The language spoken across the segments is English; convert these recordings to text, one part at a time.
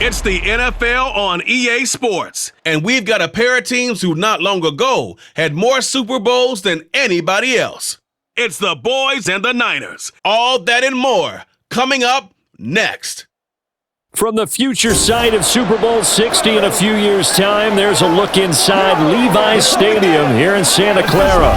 It's the NFL on EA Sports, and we've got a pair of teams who not long ago had more Super Bowls than anybody else. It's the Boys and the Niners. All that and more coming up next. From the future site of Super Bowl 60 in a few years' time, there's a look inside Levi's Stadium here in Santa Clara.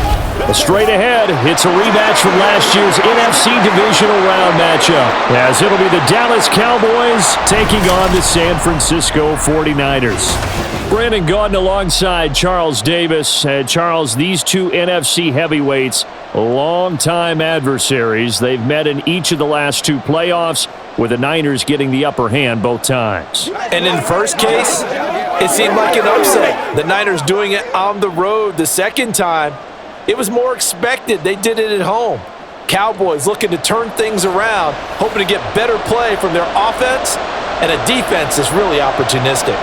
Straight ahead, it's a rematch from last year's NFC Divisional Round matchup, as it'll be the Dallas Cowboys taking on the San Francisco 49ers. Brandon Gaudin alongside Charles Davis. Charles, these two NFC heavyweights, long-time adversaries. They've met in each of the last two playoffs, with the Niners getting the upper hand both times. And in the first case, it seemed like an upset. The Niners doing it on the road. The second time, it was more expected. They did it at home. Cowboys looking to turn things around, hoping to get better play from their offense and a defense that's really opportunistic.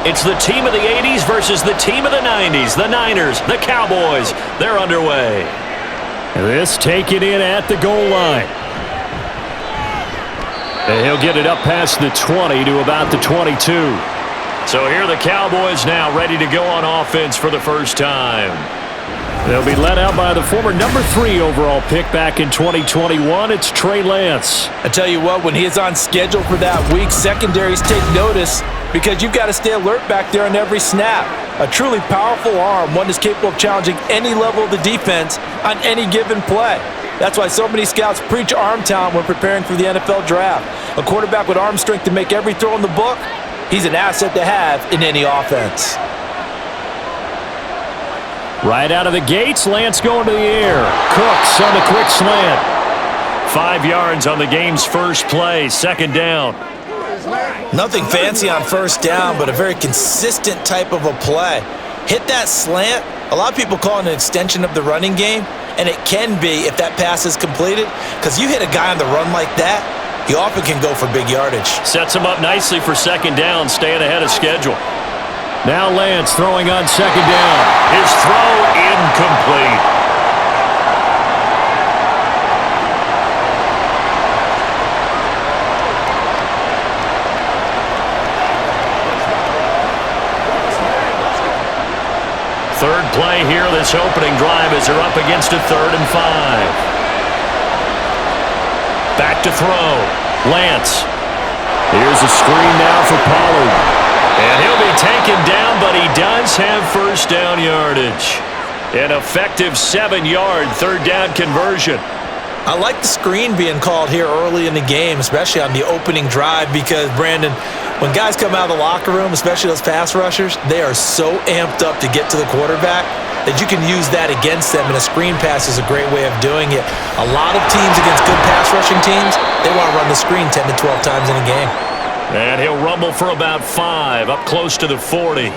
It's the team of the 80s versus the team of the 90s. The Niners, the Cowboys, they're underway. This taken in at the goal line. And he'll get it up past the 20 to about the 22. So here are the Cowboys now ready to go on offense for the first time. They'll be led out by the former number 3 overall pick back in 2021. It's Trey Lance. I tell you what, when he is on schedule for that week, secondaries take notice because you've got to stay alert back there on every snap. A truly powerful arm, one that's capable of challenging any level of the defense on any given play. That's why so many scouts preach arm talent when preparing for the NFL draft. A quarterback with arm strength to make every throw in the book, he's an asset to have in any offense. Right out of the gates, Lance going to the air. Cooks on the quick slant. 5 yards on the game's first play, second down. Nothing fancy on first down, but a very consistent type of a play. Hit that slant. A lot of people call it an extension of the running game, and it can be if that pass is completed, because you hit a guy on the run like that, he often can go for big yardage. Sets him up nicely for second down, staying ahead of schedule. Now Lance throwing on second down. His throw incomplete. Third play here, this opening drive as they're up against a 3rd and 5. Back to throw. Lance. Here's a screen now for Pollard. And he'll be taken down, but he does have first down yardage. An effective 7-yard third down conversion. I like the screen being called here early in the game, especially on the opening drive, because, Brandon, when guys come out of the locker room, especially those pass rushers, they are so amped up to get to the quarterback that you can use that against them, and a screen pass is a great way of doing it. A lot of teams against good pass rushing teams, they want to run the screen 10 to 12 times in a game. And he'll rumble for about 5, up close to the 40.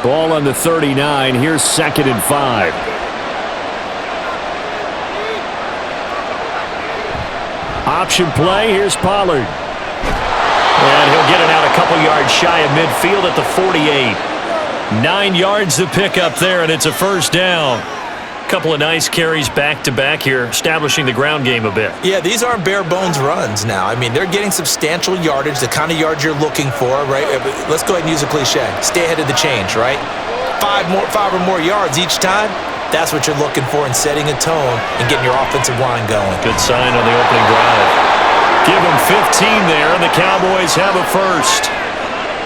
Ball on the 39. Here's 2nd and 5. Option play. Here's Pollard. And he'll get it out a couple yards shy of midfield at the 48. 9 yards to pick up there, and it's a first down. Couple of nice carries back-to-back here, establishing the ground game a bit. Yeah, these aren't bare-bones runs now. I mean, they're getting substantial yardage, the kind of yards you're looking for, right? Let's go ahead and use a cliche. Stay ahead of the change, right? 5 or more yards each time, that's what you're looking for in setting a tone and getting your offensive line going. Good sign on the opening drive. Give them 15 there, and the Cowboys have a first.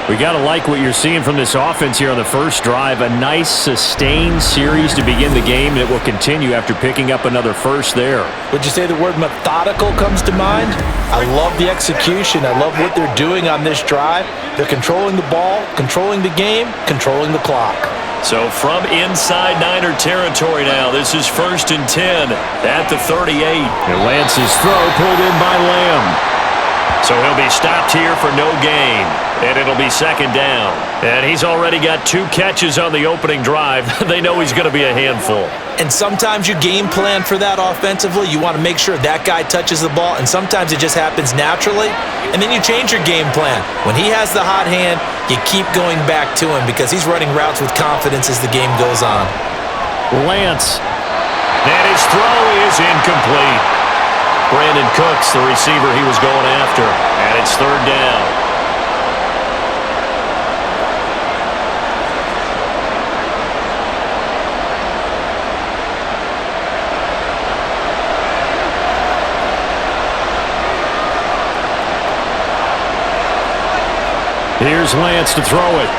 We got to like what you're seeing from this offense here on the first drive. A nice, sustained series to begin the game, and it will continue after picking up another first there. Would you say the word methodical comes to mind? I love the execution. I love what they're doing on this drive. They're controlling the ball, controlling the game, controlling the clock. So from inside Niner territory now, this is 1st and 10 at the 38. And Lance's throw pulled in by Lamb. So he'll be stopped here for no gain, and it'll be 2nd down. And he's already got 2 catches on the opening drive. They know he's going to be a handful. And sometimes you game plan for that offensively. You want to make sure that guy touches the ball, and sometimes it just happens naturally, and then you change your game plan. When he has the hot hand, you keep going back to him because he's running routes with confidence as the game goes on. Lance, and his throw is incomplete. Brandon Cooks, the receiver he was going after, and it's 3rd down. Here's Lance to throw it.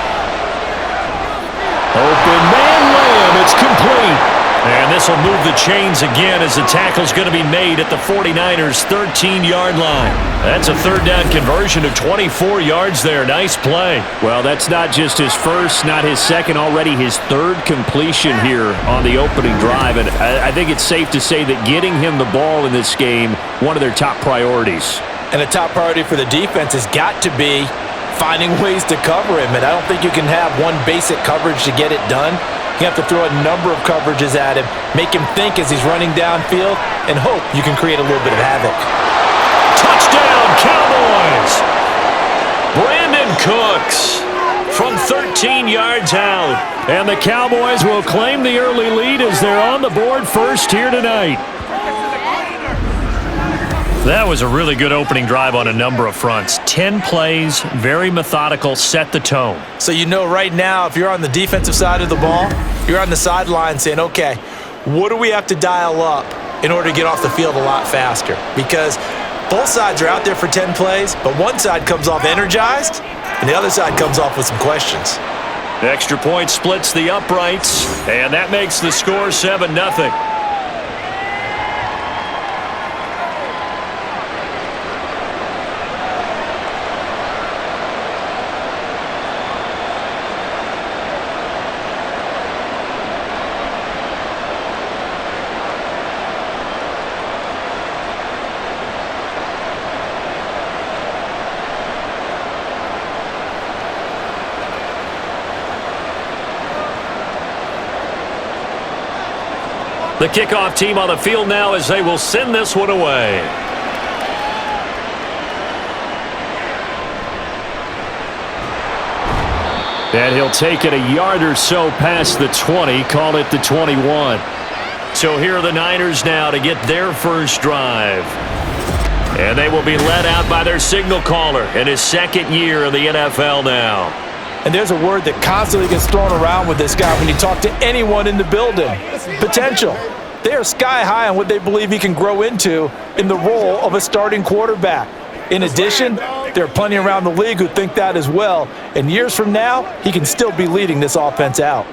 Open man Lamb, it's complete. And this will move the chains again as the tackle's going to be made at the 49ers' 13-yard line. That's a 3rd down conversion of 24 yards there. Nice play. Well, that's not just his first, not his second, already his 3rd completion here on the opening drive. And I think it's safe to say that getting him the ball in this game, one of their top priorities. And a top priority for the defense has got to be finding ways to cover him. And I don't think you can have one basic coverage to get it done. You have to throw a number of coverages at him, make him think as he's running downfield, and hope you can create a little bit of havoc. Touchdown, Cowboys! Brandon Cooks from 13 yards out. And the Cowboys will claim the early lead as they're on the board first here tonight. That was a really good opening drive on a number of fronts. 10 plays, very methodical, set the tone. So you know right now, if you're on the defensive side of the ball, you're on the sideline saying, okay, what do we have to dial up in order to get off the field a lot faster? Because both sides are out there for 10 plays, but one side comes off energized, and the other side comes off with some questions. Extra point splits the uprights, and that makes the score 7-0. The kickoff team on the field now as they will send this one away. And he'll take it a yard or so past the 20, call it the 21. So here are the Niners now to get their first drive. And they will be led out by their signal caller in his 2nd year in the NFL now. And there's a word that constantly gets thrown around with this guy when you talk to anyone in the building. Potential. They are sky high on what they believe he can grow into in the role of a starting quarterback. In addition, there are plenty around the league who think that as well. And years from now, he can still be leading this offense out.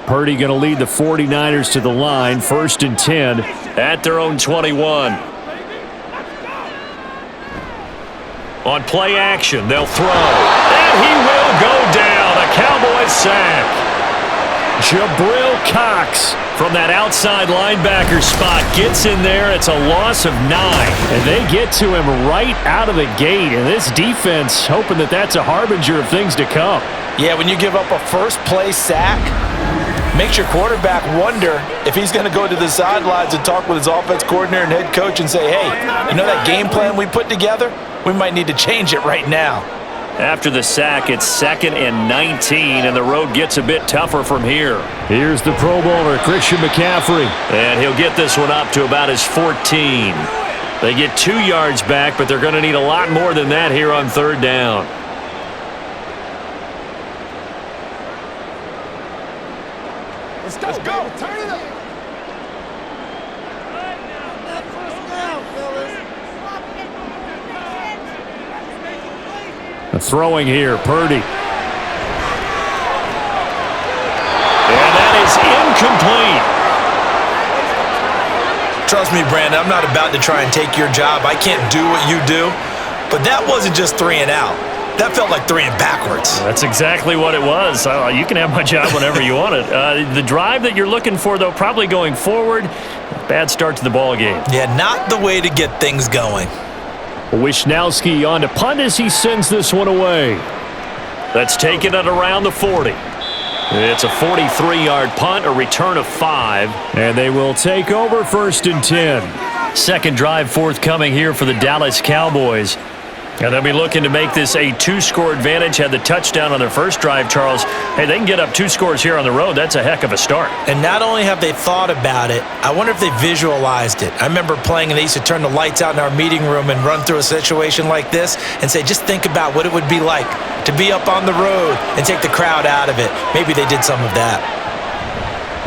Purdy going to lead the 49ers to the line, 1st and 10 at their own 21. On play action, they'll throw. And he will go down. A Cowboys sack. Jabril Cox from that outside linebacker spot gets in there. It's a loss of 9. And they get to him right out of the gate. And this defense hoping that that's a harbinger of things to come. Yeah, when you give up a first-play sack, makes your quarterback wonder if he's going to go to the sidelines and talk with his offense coordinator and head coach and say, hey, you know that game plan we put together? We might need to change it right now. After the sack, it's 2nd and 19, and the road gets a bit tougher from here. Here's the Pro Bowler, Christian McCaffrey. And he'll get this one up to about his 14. They get 2 yards back, but they're going to need a lot more than that here on 3rd down. Let's go. Turn it up. Throwing here, Purdy. And that is incomplete. Trust me, Brandon, I'm not about to try and take your job. I can't do what you do. But that wasn't just 3 and out. That felt like throwing backwards. That's exactly what it was. You can have my job whenever you want it. The drive that you're looking for, though, probably going forward. Bad start to the ball game. Yeah, not the way to get things going. Wisnowski on to punt as he sends this one away. That's taken at around the 40. It's a 43-yard punt, a return of 5. And they will take over 1st and 10. Second drive forthcoming here for the Dallas Cowboys. And they'll be looking to make this a 2-score advantage. Had the touchdown on their first drive, Charles. Hey, they can get up 2 scores here on the road. That's a heck of a start. And not only have they thought about it, I wonder if they visualized it. I remember playing and they used to turn the lights out in our meeting room and run through a situation like this and say, just think about what it would be like to be up on the road and take the crowd out of it. Maybe they did some of that.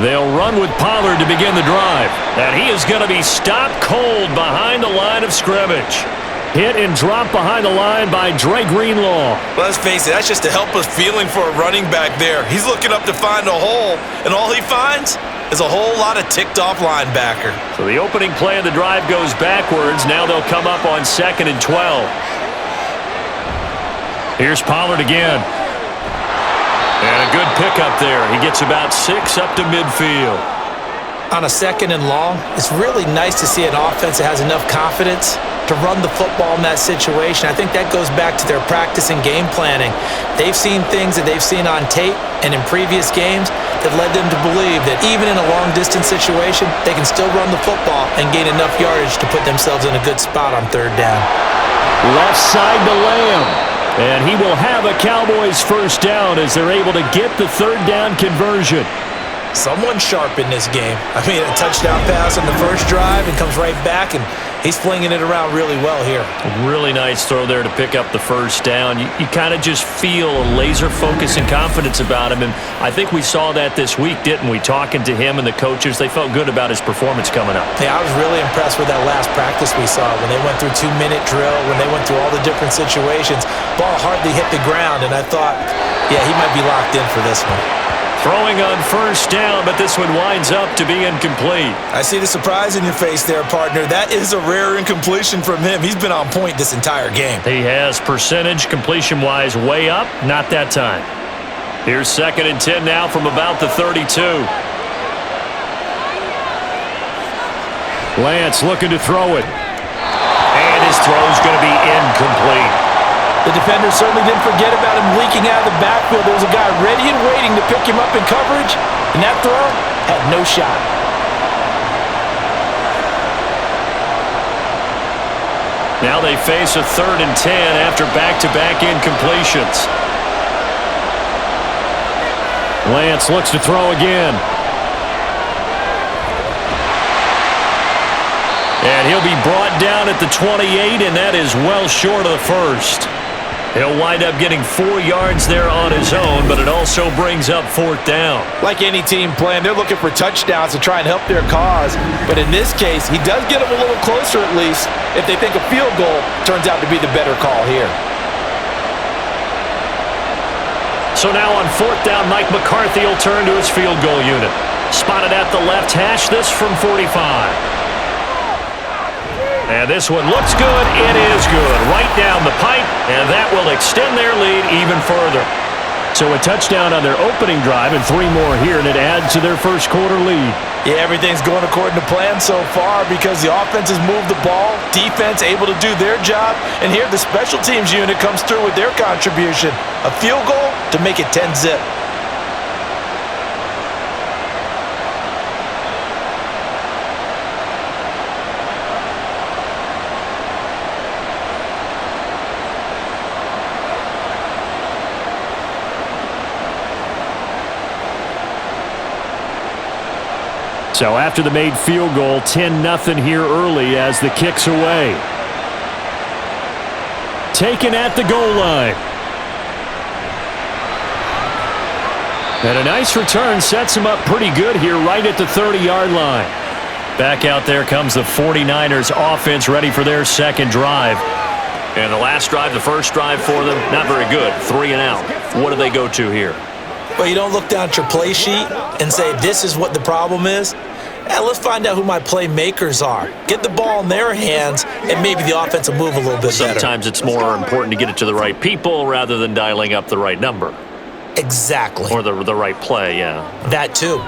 They'll run with Pollard to begin the drive. And he is going to be stopped cold behind the line of scrimmage. Hit and drop behind the line by Trey Greenlaw. Let's face it, that's just a helpless feeling for a running back there. He's looking up to find a hole, and all he finds is a whole lot of ticked-off linebacker. So the opening play of the drive goes backwards. Now they'll come up on 2nd and 12. Here's Pollard again. And a good pickup there. He gets about 6 up to midfield. On a 2nd and long, it's really nice to see an offense that has enough confidence to run the football in that situation. I think that goes back to their practice and game planning. They've seen things that they've seen on tape and in previous games that led them to believe that even in a long-distance situation, they can still run the football and gain enough yardage to put themselves in a good spot on 3rd down. Left side to Lamb. And he will have a Cowboys 1st down as they're able to get the 3rd down conversion. Someone sharp in this game. I mean, a touchdown pass on the first drive and comes right back, and he's flinging it around really well here. A really nice throw there to pick up the 1st down. You kind of just feel a laser focus and confidence about him, and I think we saw that this week, didn't we? Talking to him and the coaches, they felt good about his performance coming up. Yeah, I was really impressed with that last practice we saw when they went through 2-minute drill, when they went through all the different situations. Ball hardly hit the ground, and I thought, yeah, he might be locked in for this one. Throwing on 1st down, but this one winds up to be incomplete. I see the surprise in your face there, partner. That is a rare incompletion from him. He's been on point this entire game. He has percentage completion-wise way up, not that time. Here's 2nd and 10 now from about the 32. Lance looking to throw it. And his throw's going to be incomplete. The defender certainly didn't forget about him leaking out of the backfield. There was a guy ready and waiting to pick him up in coverage, and that throw had no shot. Now they face a 3rd and 10 after back-to-back incompletions. Lance looks to throw again. And he'll be brought down at the 28, and that is well short of the 1st. He'll wind up getting 4 yards there on his own, but it also brings up 4th down. Like any team playing, they're looking for touchdowns to try and help their cause. But in this case, he does get them a little closer at least if they think a field goal turns out to be the better call here. So now on 4th down, Mike McCarthy will turn to his field goal unit. Spotted at the left hash, this from 45. And this one looks good. It is good. Right down the pipe, and that will extend their lead even further. So a touchdown on their opening drive and 3 more here, and it adds to their 1st quarter lead. Yeah, everything's going according to plan so far because the offense has moved the ball, defense able to do their job, and here the special teams unit comes through with their contribution. A field goal to make it 10-zip. So after the made field goal, 10-0 here early as the kick's away. Taken at the goal line. And a nice return sets him up pretty good here right at the 30-yard line. Back out there comes the 49ers offense ready for their 2nd drive. And the last drive, the first drive for them, not very good. 3 and out. What do they go to here? Well, you don't look down at your play sheet and say this is what the problem is. let's find out who my playmakers are. Get the ball in their hands, and maybe the offense will move a little bit better. Sometimes it's more important to get it to the right people rather than dialing up the right number. Exactly. Or the right play, yeah. That too.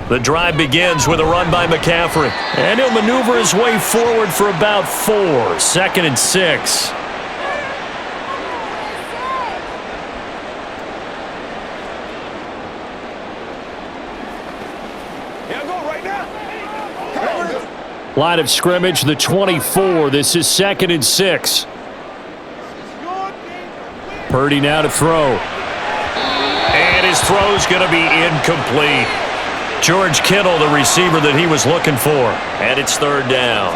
The drive begins with a run by McCaffrey. And he'll maneuver his way forward for about 4. 2nd and 6. Line of scrimmage, the 24. This is 2nd and 6. Purdy now to throw. And his throw's going to be incomplete. George Kittle, the receiver that he was looking for. And it's 3rd down.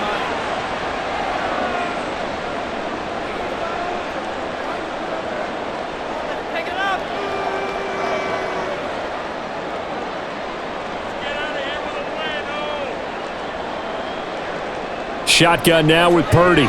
Shotgun now with Purdy.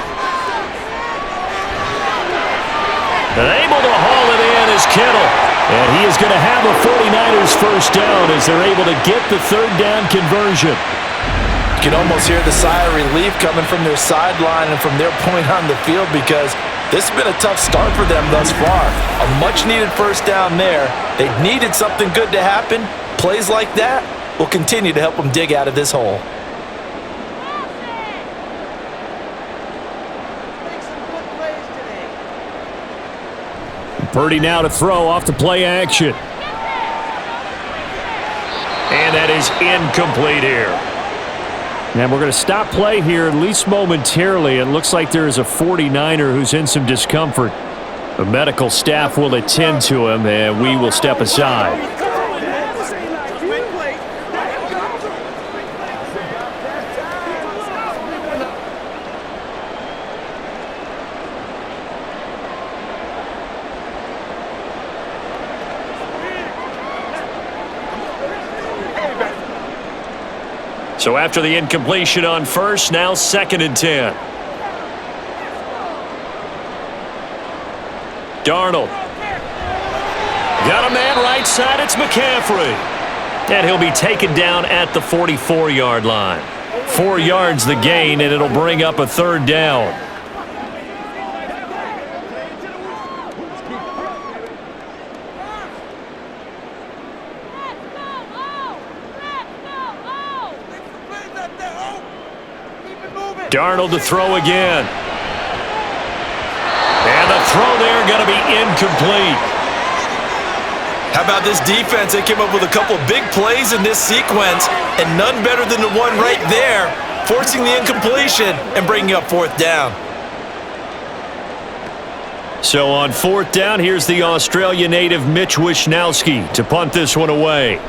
And able to haul it in is Kittle. And he is going to have a 49ers first down as they're able to get the 3rd down conversion. You can almost hear the sigh of relief coming from their sideline and from their point on the field because this has been a tough start for them thus far. A much-needed first down there. They needed something good to happen. Plays like that will continue to help them dig out of this hole. Purdy now to throw off the play action. And that is incomplete here. And we're going to stop play here at least momentarily. It looks like there is a 49er who's in some discomfort. The medical staff will attend to him, and we will step aside. So after the incompletion on first, now 2nd and 10. Darnold. Got a man right side, it's McCaffrey. And he'll be taken down at the 44-yard line. 4 yards the gain, and it'll bring up a 3rd down. Darnold to throw again. And the throw there going to be incomplete. How about this defense? They came up with a couple big plays in this sequence, and none better than the one right there, forcing the incompletion and bringing up 4th down. So on 4th down, here's the Australia native Mitch Wishnowsky to punt this one away.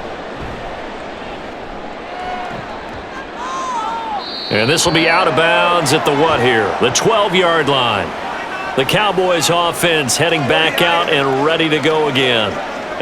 And this will be out of bounds at the what here? The 12-yard line. The Cowboys offense heading back out and ready to go again.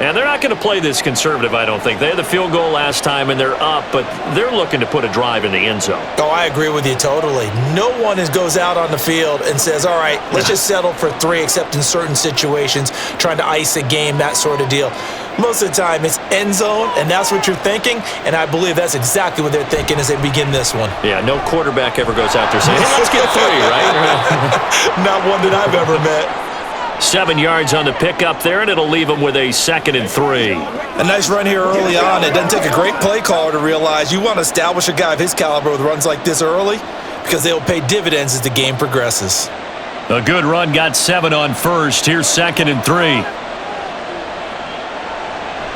And they're not going to play this conservative, I don't think. They had the field goal last time, and they're up, but they're looking to put a drive in the end zone. Oh, I agree with you totally. No one goes out on the field and says, all right, let's just settle for 3, except in certain situations, trying to ice a game, that sort of deal. Most of the time, it's end zone, and that's what you're thinking, and I believe that's exactly what they're thinking as they begin this one. Yeah, no quarterback ever goes out there saying, hey, let's get 3, right? Not one that I've ever met. 7 yards on the pickup there, and it'll leave them with a 2nd and 3. A nice run here early on. It doesn't take a great play caller to realize you want to establish a guy of his caliber with runs like this early because they'll pay dividends as the game progresses. A good run, got 7 on first. Here's 2nd and 3.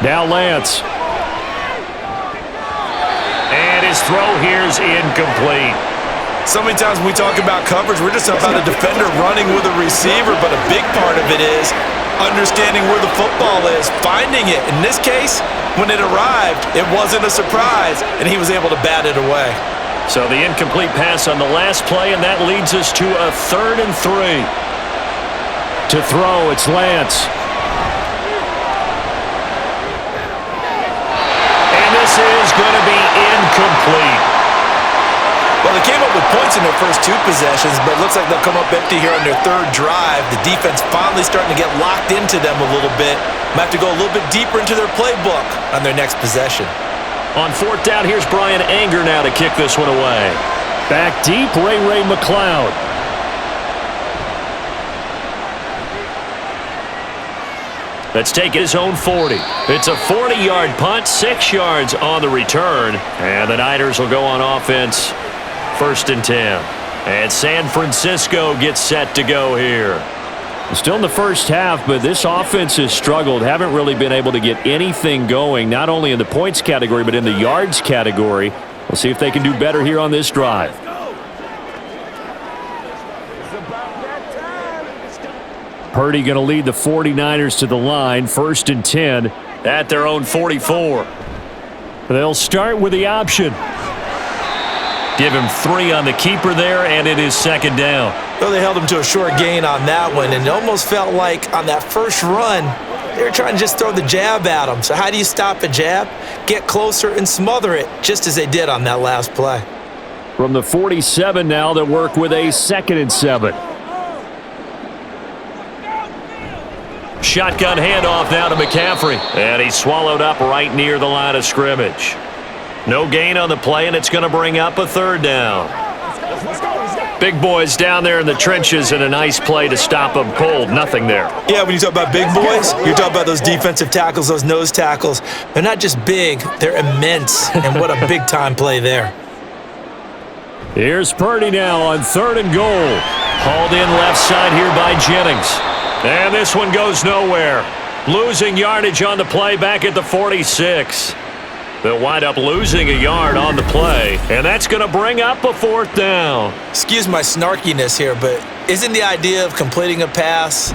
Now Lance. And his throw here's incomplete. So many times when we talk about coverage, we're just about a defender running with a receiver, but a big part of it is understanding where the football is, finding it. In this case, when it arrived, it wasn't a surprise, and he was able to bat it away. So the incomplete pass on the last play, and that leads us to a 3rd and 3. To throw, it's Lance. And this is going to be incomplete. Well, they came up with points in their first 2 possessions, but it looks like they'll come up empty here on their 3rd drive. The defense finally starting to get locked into them a little bit. Might have to go a little bit deeper into their playbook on their next possession. On fourth down, here's Brian Anger now to kick this one away. Back deep, Ray McLeod. Let's take his own 40. It's a 40-yard punt, 6 yards on the return. And the Niners will go on offense, 1st and 10. And San Francisco gets set to go here. Still in the first half, but this offense has struggled. Haven't really been able to get anything going, not only in the points category, but in the yards category. We'll see if they can do better here on this drive. Purdy going to lead the 49ers to the line, 1st and 10 at their own 44. They'll start with the option. Give him 3 on the keeper there, and it is 2nd down. Well, they held him to a short gain on that one, and it almost felt like on that first run, they were trying to just throw the jab at him. So how do you stop a jab? Get closer and smother it, just as they did on that last play. From the 47 now, they'll work with a 2nd and 7. Shotgun handoff now to McCaffrey. And he's swallowed up right near the line of scrimmage. No gain on the play, and it's going to bring up a 3rd down. Big boys down there in the trenches, and a nice play to stop them cold. Nothing there. Yeah, when you talk about big boys, you're talking about those defensive tackles, those nose tackles. They're not just big, they're immense. And what a big-time play there. Here's Purdy now on 3rd and goal. Hauled in left side here by Jennings. And this one goes nowhere. Losing yardage on the play back at the 46. They'll wind up losing a yard on the play, and that's going to bring up a 4th down. Excuse my snarkiness here, but isn't the idea of completing a pass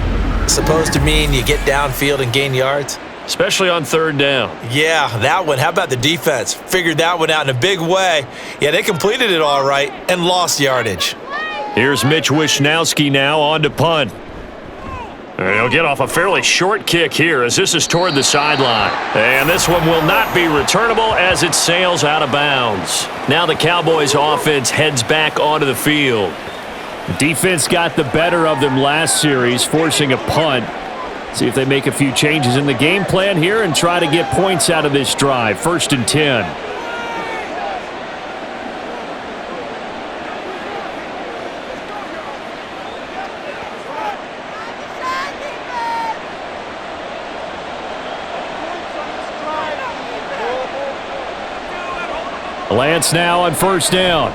supposed to mean you get downfield and gain yards? Especially on 3rd down. Yeah, that one. How about the defense? Figured that one out in a big way. Yeah, they completed it all right and lost yardage. Here's Mitch Wishnowski now on to punt. And he'll get off a fairly short kick here as this is toward the sideline. And this one will not be returnable as it sails out of bounds. Now the Cowboys offense heads back onto the field. Defense got the better of them last series, forcing a punt. See if they make a few changes in the game plan here and try to get points out of this drive. 1st and 10. Lance now on 1st down.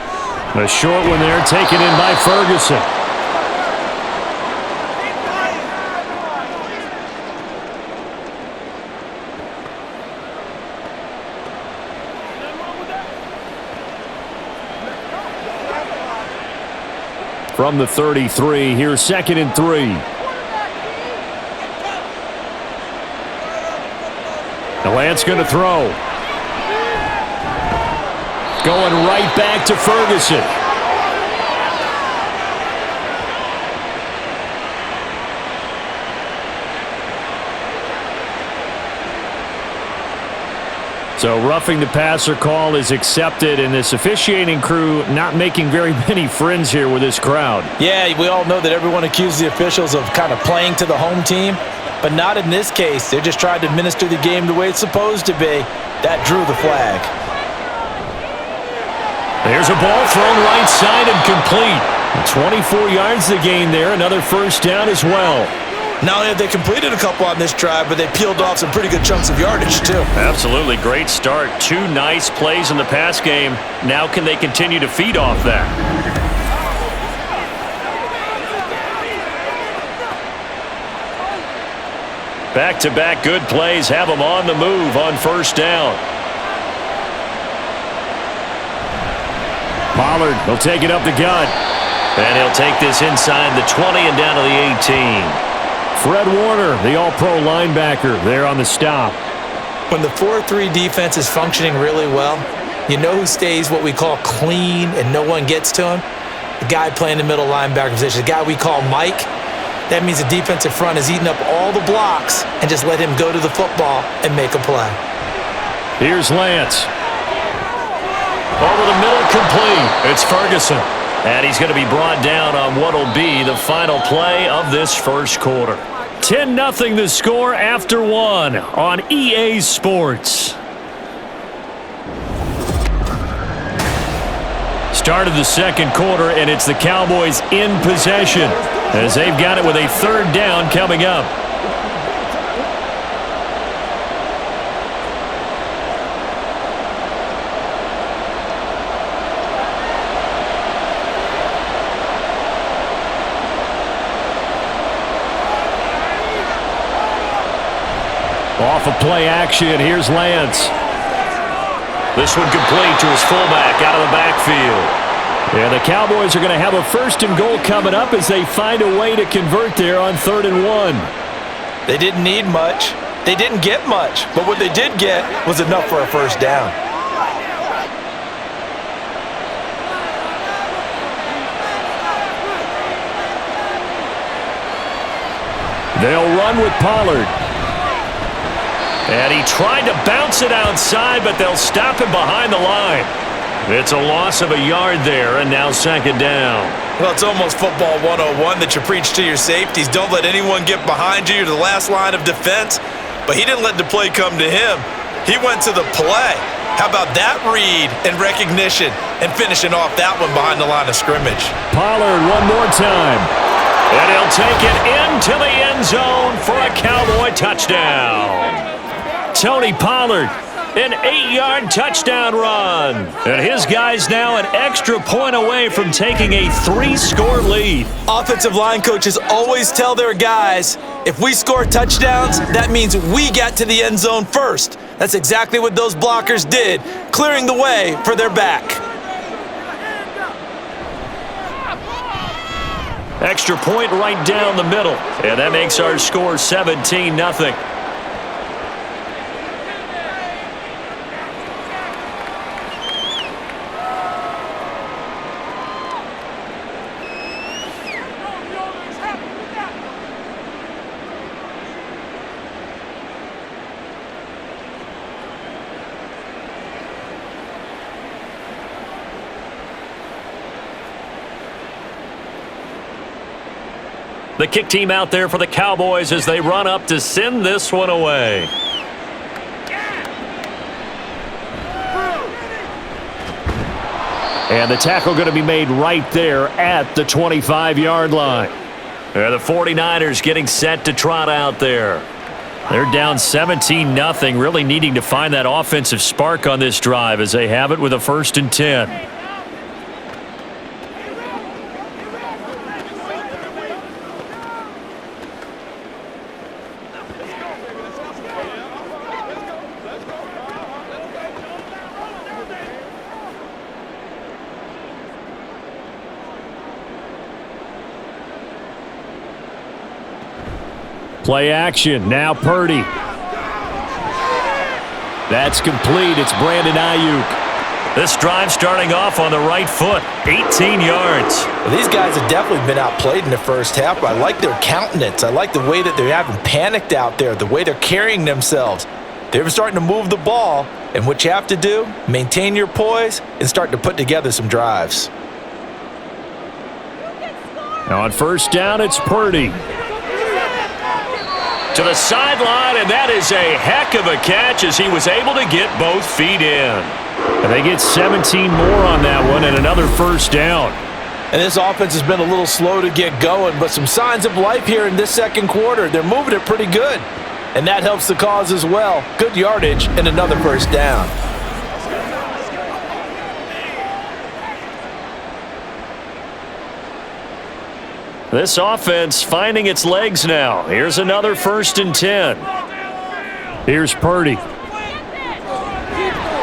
A short one there taken in by Ferguson. From the 33, here's 2nd and 3. Now Lance going to throw. Going right back to Ferguson. So roughing the passer call is accepted, and this officiating crew not making very many friends here with this crowd. Yeah, we all know that everyone accuses the officials of kind of playing to the home team, but not in this case. They're just trying to administer the game the way it's supposed to be. That drew the flag. There's a ball thrown right side and complete. 24 yards to gain there. Another 1st down as well. Not only have they completed a couple on this drive, but they peeled off some pretty good chunks of yardage, too. Absolutely. Great start. 2 nice plays in the pass game. Now can they continue to feed off that? Back-to-back good plays have them on the move on 1st down. Pollard will take it up the gut. And he'll take this inside the 20 and down to the 18. Fred Warner, the all-pro linebacker, there on the stop. When the 4-3 defense is functioning really well, you know who stays what we call clean and no one gets to him? The guy playing the middle linebacker position, the guy we call Mike. That means the defensive front is eating up all the blocks and just let him go to the football and make a play. Here's Lance. Over the middle, complete. It's Ferguson. And he's going to be brought down on what will be the final play of this 1st quarter. 10-0 the score after 1 on EA Sports. start of the second quarter, and it's the Cowboys in possession as they've got it with a third down coming up. Off of play action, here's Lance. This one complete to his fullback out of the backfield. And the Cowboys are going to have a first and goal coming up as they find a way to convert there on 3rd and 1. They didn't need much. They didn't get much. But what they did get was enough for a first down. They'll run with Pollard. And he tried to bounce it outside, but they'll stop him behind the line. It's a loss of a yard there, and now 2nd down. Well, it's almost football 101 that you preach to your safeties. Don't let anyone get behind you. You're the last line of defense. But he didn't let the play come to him. He went to the play. How about that read and recognition and finishing off that one behind the line of scrimmage? Pollard one more time. And he'll take it into the end zone for a Cowboy touchdown. Tony Pollard, an 8-yard touchdown run. And his guys now an extra point away from taking a 3-score lead. Offensive line coaches always tell their guys, if we score touchdowns, that means we got to the end zone first. That's exactly what those blockers did, clearing the way for their back. Extra point right down the middle. And that makes our score 17-0. The kick team out there for the Cowboys as they run up to send this one away. And the tackle going to be made right there at the 25-yard line. The 49ers getting set to trot out there. They're down 17-0, really needing to find that offensive spark on this drive as they have it with a 1st and 10. Play action, now Purdy. That's complete, it's Brandon Ayuk. This drive starting off on the right foot, 18 yards. Well, these guys have definitely been outplayed in the first half, but I like their countenance. I like the way that they're having panicked out there, the way they're carrying themselves. They're starting to move the ball, and what you have to do, maintain your poise and start to put together some drives. Now on 1st down, it's Purdy. To the sideline, and that is a heck of a catch as he was able to get both feet in. And they get 17 more on that one and another 1st down. And this offense has been a little slow to get going, but some signs of life here in this second quarter. They're moving it pretty good, and that helps the cause as well. Good yardage and another 1st down. This offense finding its legs now. Here's another 1st and 10. Here's Purdy.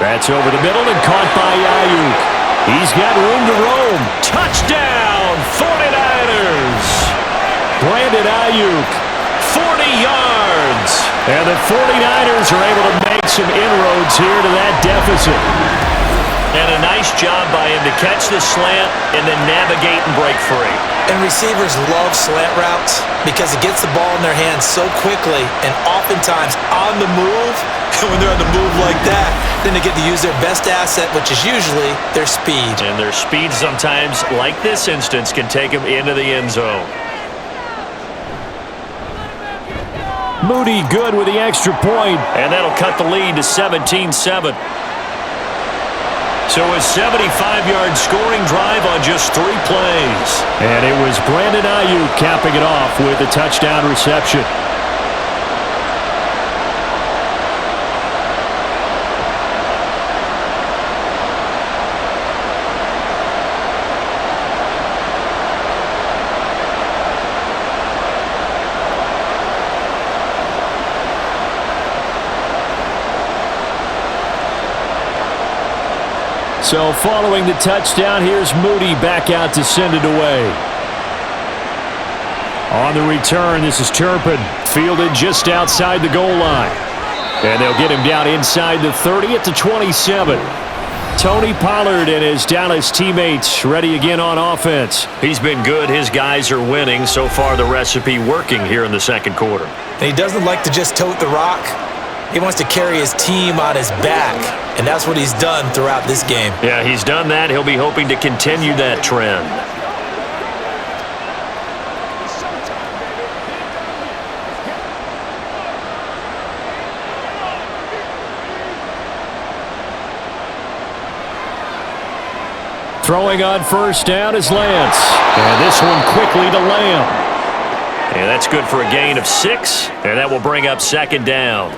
That's over the middle and caught by Ayuk. He's got room to roam. Touchdown, 49ers. Brandon Ayuk, 40 yards. And the 49ers are able to make some inroads here to that deficit. And a nice job by him to catch the slant and then navigate and break free. And receivers love slant routes because it gets the ball in their hands so quickly and oftentimes on the move. And when they're on the move like that, then they get to use their best asset, which is usually their speed. And their speed sometimes, like this instance, can take them into the end zone. Moody good with the extra point, and that'll cut the lead to 17-7. So a 75-yard scoring drive on just 3 plays. And it was Brandon Ayuk capping it off with a touchdown reception. So following the touchdown, here's Moody back out to send it away. On the return, this is Turpin, fielded just outside the goal line. And they'll get him down inside the 30 at the 27. Tony Pollard and his Dallas teammates ready again on offense. He's been good. His guys are winning. So far, the recipe working here in the second quarter. And he doesn't like to just tote the rock. He wants to carry his team on his back, and that's what he's done throughout this game. Yeah, he's done that. He'll be hoping to continue that trend. Throwing on first down is Lance. And this one quickly to Lamb. And that's good for a gain of 6, and that will bring up second down.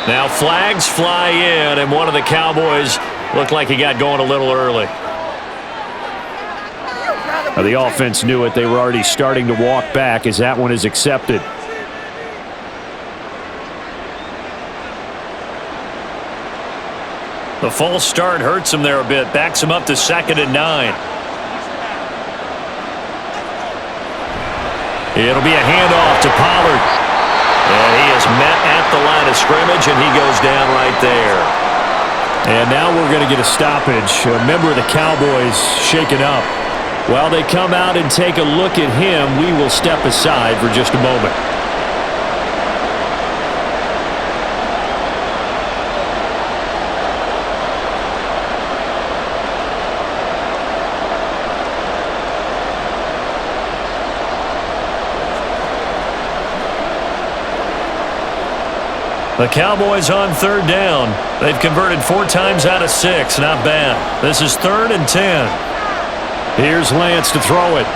Now flags fly in, and one of the Cowboys looked like he got going a little early. The offense knew it. They were already starting to walk back as that one is accepted. The false start hurts him there a bit. Backs him up to 2nd and 9. It'll be a handoff to Pollard. And he is met at the line of scrimmage, and he goes down right there. And now we're going to get a stoppage. A member of the Cowboys shaken up. While they come out and take a look at him, we will step aside for just a moment. The Cowboys on 3rd down. They've converted 4 times out of 6. Not bad. This is 3rd and 10. Here's Lance to throw it.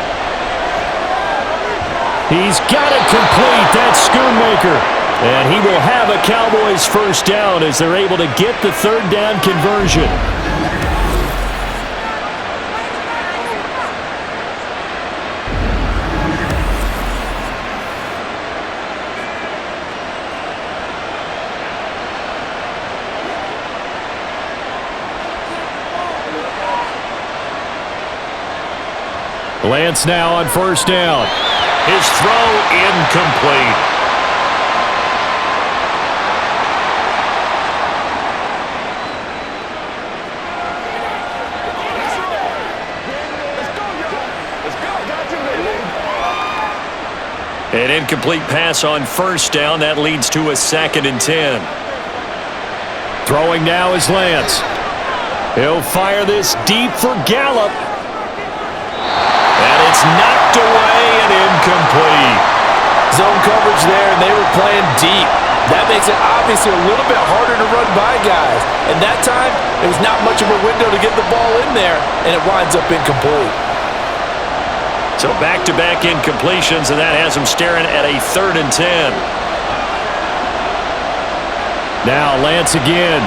He's got it complete. That's Schoonmaker. And he will have a Cowboys first down as they're able to get the 3rd down conversion. Lance now on first down. His throw incomplete. An incomplete pass on first down. That leads to a 2nd and 10. Throwing now is Lance. He'll fire this deep for Gallup. And it's knocked away and incomplete. Zone coverage there, and they were playing deep. That makes it obviously a little bit harder to run by guys. And that time, there was not much of a window to get the ball in there, and it winds up incomplete. So back-to-back incompletions, and that has them staring at a 3rd and 10. Now Lance again.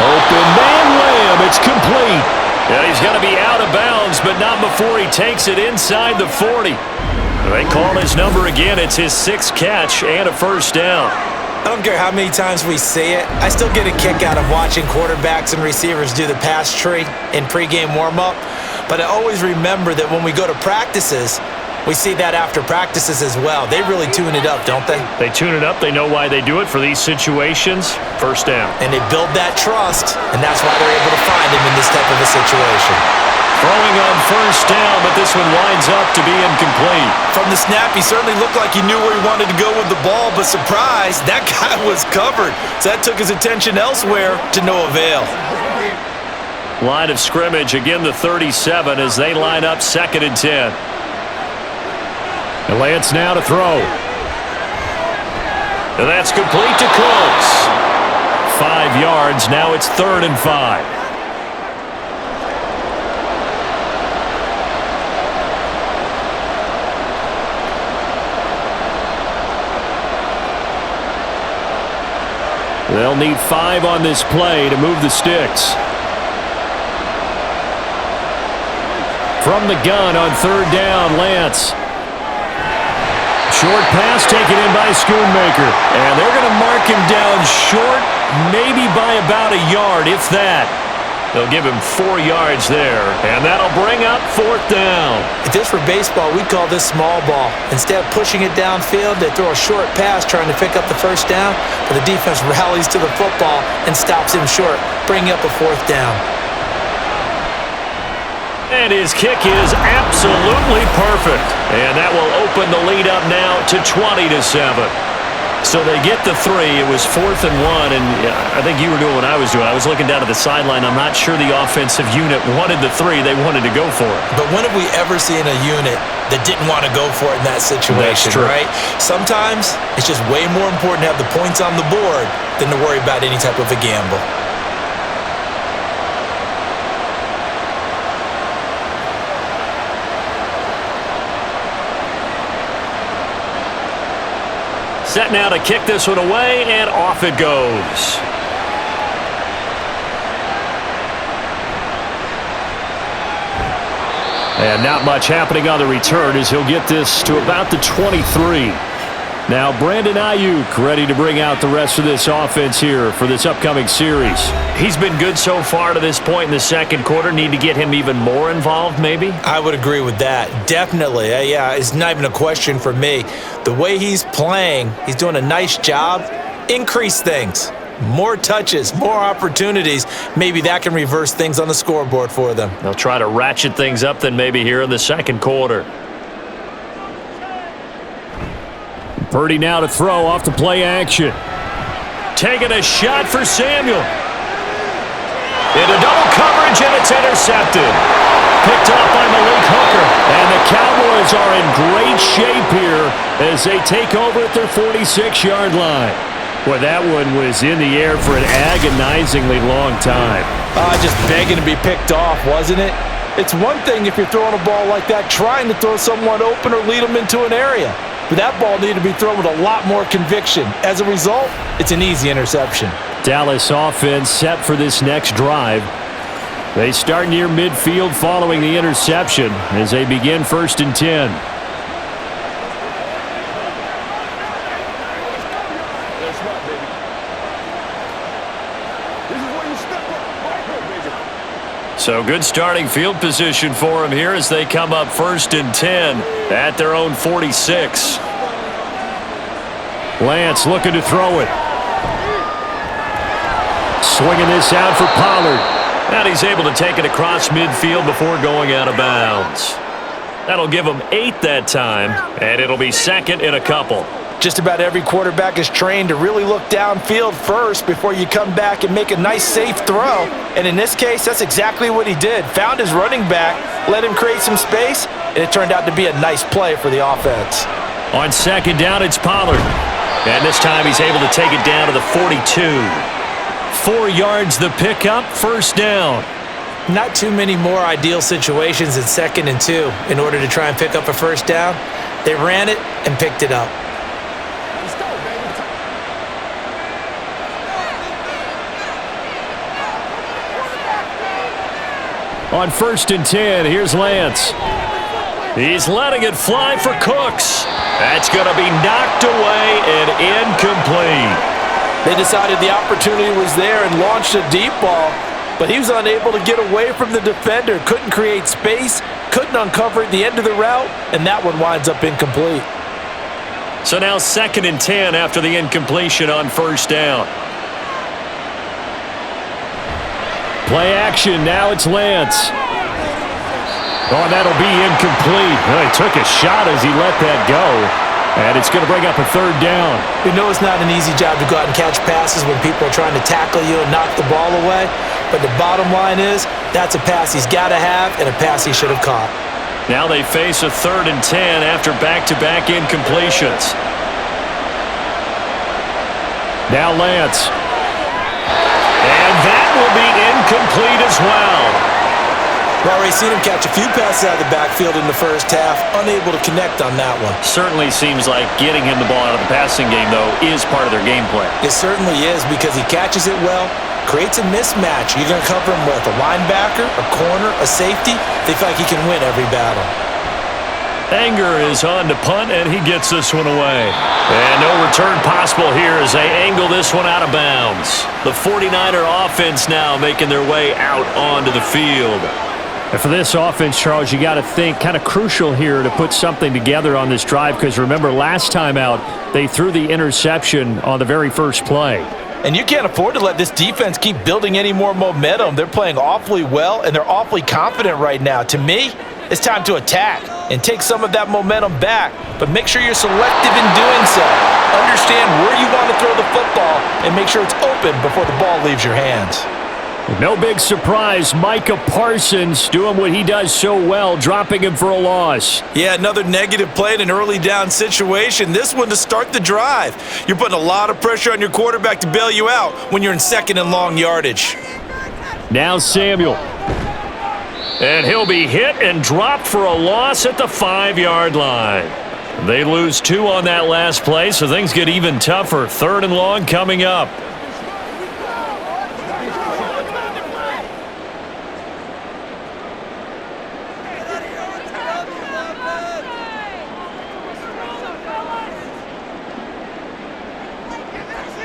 Open man Lamb. It's complete. Yeah, he's going to be out of bounds, but not before he takes it inside the 40. They call his number again. It's his 6th catch and a first down. I don't care how many times we say it. I still get a kick out of watching quarterbacks and receivers do the pass tree in pregame warm-up. But I always remember that when we go to practices, we see that after practices as well. They really tune it up, don't they? They tune it up. They know why they do it for these situations. First down. And they build that trust, and that's why they're able to find him in this type of a situation. Throwing on first down, but this this one winds up to be incomplete. From the snap, he certainly looked like he knew where he wanted to go with the ball, but surprise, that guy was covered. So that took his attention elsewhere to no avail. Line of scrimmage, again the 37 as they line up 2nd and 10. And Lance now to throw. And that's complete to Cooks. 5 yards, now it's 3rd and 5. They'll need 5 on this play to move the sticks. From the gun on 3rd down, Lance. Short pass taken in by Schoonmaker. And they're going to mark him down short, maybe by about a yard, if that. They'll give him 4 yards there, and that'll bring up 4th down. If this were baseball, we'd call this small ball. Instead of pushing it downfield, they throw a short pass trying to pick up the 1st down, but the defense rallies to the football and stops him short, bringing up a 4th down. And his kick is absolutely perfect. And that will open the lead up now to 20-7. So they get the 3. It was 4th and 1, and I think you were doing what I was doing. I was looking down at the sideline. I'm not sure the offensive unit wanted the 3. They wanted to go for it. But when have we ever seen a unit that didn't want to go for it in that situation, right? Sometimes it's just way more important to have the points on the board than to worry about any type of a gamble. Set now to kick this one away, and off it goes. And not much happening on the return as he'll get this to about the 23. Now Brandon Ayuk ready to bring out the rest of this offense here for this upcoming series. He's been good so far to this point in the 2nd quarter. Need to get him even more involved, maybe? I would agree with that. Definitely. Yeah, it's not even a question for me. The way he's playing, he's doing a nice job. Increase things. More touches, more opportunities. Maybe that can reverse things on the scoreboard for them. They'll try to ratchet things up then maybe here in the 2nd quarter. Purdy now to throw off the play action. Taking a shot for Samuel. Into double coverage, and it's intercepted. Picked off by Malik Hooker. And the Cowboys are in great shape here as they take over at their 46-yard line. Boy, that one was in the air for an agonizingly long time. Just begging to be picked off, wasn't it? It's one thing if you're throwing a ball like that, trying to throw someone open or lead them into an area. But that ball needed to be thrown with a lot more conviction. As a result, it's an easy interception. Dallas offense set for this next drive. They start near midfield following the interception as they begin 1st and 10. So good starting field position for them here as they come up 1st and 10 at their own 46. Lance looking to throw it. Swinging this out for Pollard. And he's able to take it across midfield before going out of bounds. That'll give him 8 that time, and it'll be 2nd and a couple. Just about every quarterback is trained to really look downfield first before you come back and make a nice, safe throw. And in this case, that's exactly what he did. Found his running back, let him create some space, and it turned out to be a nice play for the offense. On 2nd down, it's Pollard. And this time he's able to take it down to the 42. 4 yards the pickup, 1st down. Not too many more ideal situations in 2nd and 2 in order to try and pick up a 1st down. They ran it and picked it up. On 1st and 10, here's Lance. He's letting it fly for Cooks. That's going to be knocked away and incomplete. They decided the opportunity was there and launched a deep ball, but he was unable to get away from the defender. Couldn't create space, couldn't uncover at the end of the route, and that one winds up incomplete. So now 2nd and 10 after the incompletion on 1st down. Play action, now it's Lance. Oh, and that'll be incomplete. Well, he took a shot as he let that go. And it's going to bring up a third down. We know it's not an easy job to go out and catch passes when people are trying to tackle you and knock the ball away. But the bottom line is, that's a pass he's got to have and a pass he should have caught. Now they face a 3rd and 10 after back-to-back incompletions. Now Lance. And that will be incomplete as well. We've already seen him catch a few passes out of the backfield in the first half, unable to connect on that one. Certainly seems like getting him the ball out of the passing game, though, is part of their game plan. It certainly is because he catches it well, creates a mismatch. You're going to cover him with a linebacker, a corner, a safety. They feel like he can win every battle. Anger is on to punt, and he gets this one away. And no return possible here as they angle this one out of bounds. The 49er offense now making their way out onto the field. And for this offense, Charles, you got to think kind of crucial here to put something together on this drive because remember last time out they threw the interception on the very first play. And you can't afford to let this defense keep building any more momentum. They're playing awfully well, and they're awfully confident right now. To me, it's time to attack and take some of that momentum back, but make sure you're selective in doing so. Understand where you want to throw the football and make sure it's open before the ball leaves your hands. No big surprise, Micah Parsons doing what he does so well, dropping him for a loss. Yeah, another negative play in an early down situation. This one to start the drive. You're putting a lot of pressure on your quarterback to bail you out when you're in 2nd and long yardage. Now Samuel. And he'll be hit and dropped for a loss at the 5-yard line. They lose 2 on that last play, so things get even tougher. 3rd and long coming up.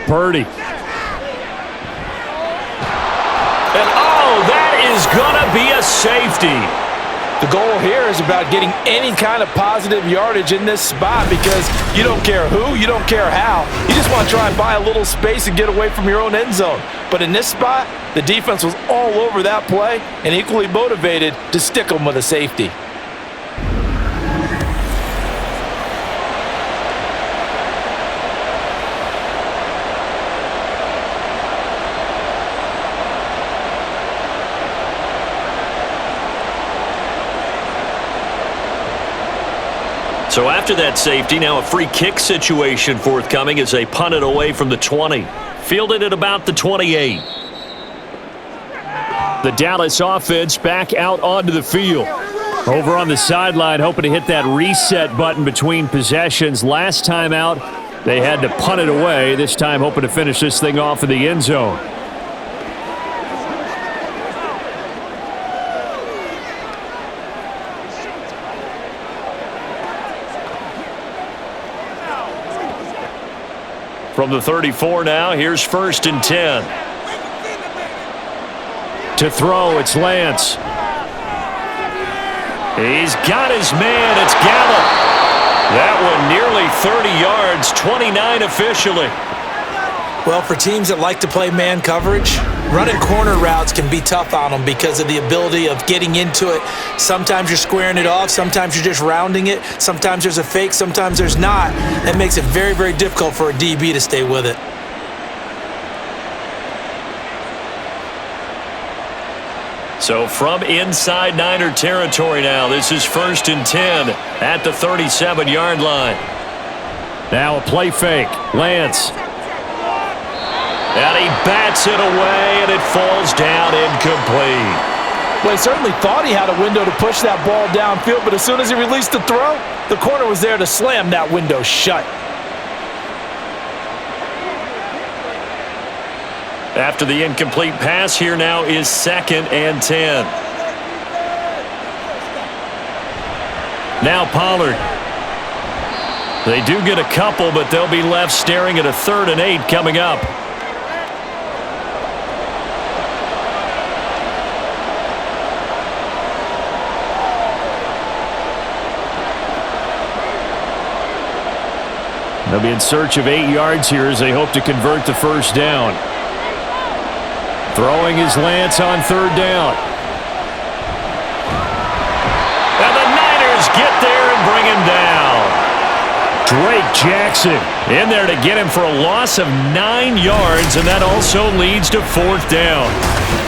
Purdy. And oh, that is going to be a safety. The goal here is about getting any kind of positive yardage in this spot because you don't care who, you don't care how. You just want to try and buy a little space and get away from your own end zone. But in this spot, the defense was all over that play and equally motivated to stick them with a safety. So after that safety, now a free kick situation forthcoming as they punt it away from the 20. Fielded at about the 28. The Dallas offense back out onto the field. Over on the sideline, hoping to hit that reset button between possessions. Last time out, they had to punt it away. This time hoping to finish this thing off in the end zone. From the 34 now, here's 1st and 10. To throw, it's Lance. He's got his man, it's Gallup. That one nearly 30 yards, 29 officially. Well, for teams that like to play man coverage, running corner routes can be tough on them because of the ability of getting into it. Sometimes you're squaring it off. Sometimes you're just rounding it. Sometimes there's a fake. Sometimes there's not. That makes it very, very difficult for a DB to stay with it. So from inside Niner territory now, this is 1st and 10 at the 37-yard line. Now a play fake. Lance. And he bats it away, and it falls down incomplete. Well, he certainly thought he had a window to push that ball downfield, but as soon as he released the throw, the corner was there to slam that window shut. After the incomplete pass, here now is 2nd and 10. Now Pollard. They do get a couple, but they'll be left staring at a 3rd and 8 coming up. They'll be in search of 8 yards here as they hope to convert the 1st down. Throwing his Lance on 3rd down. get there and bring him down. Drake Jackson in there to get him for a loss of 9 yards, and that also leads to 4th down.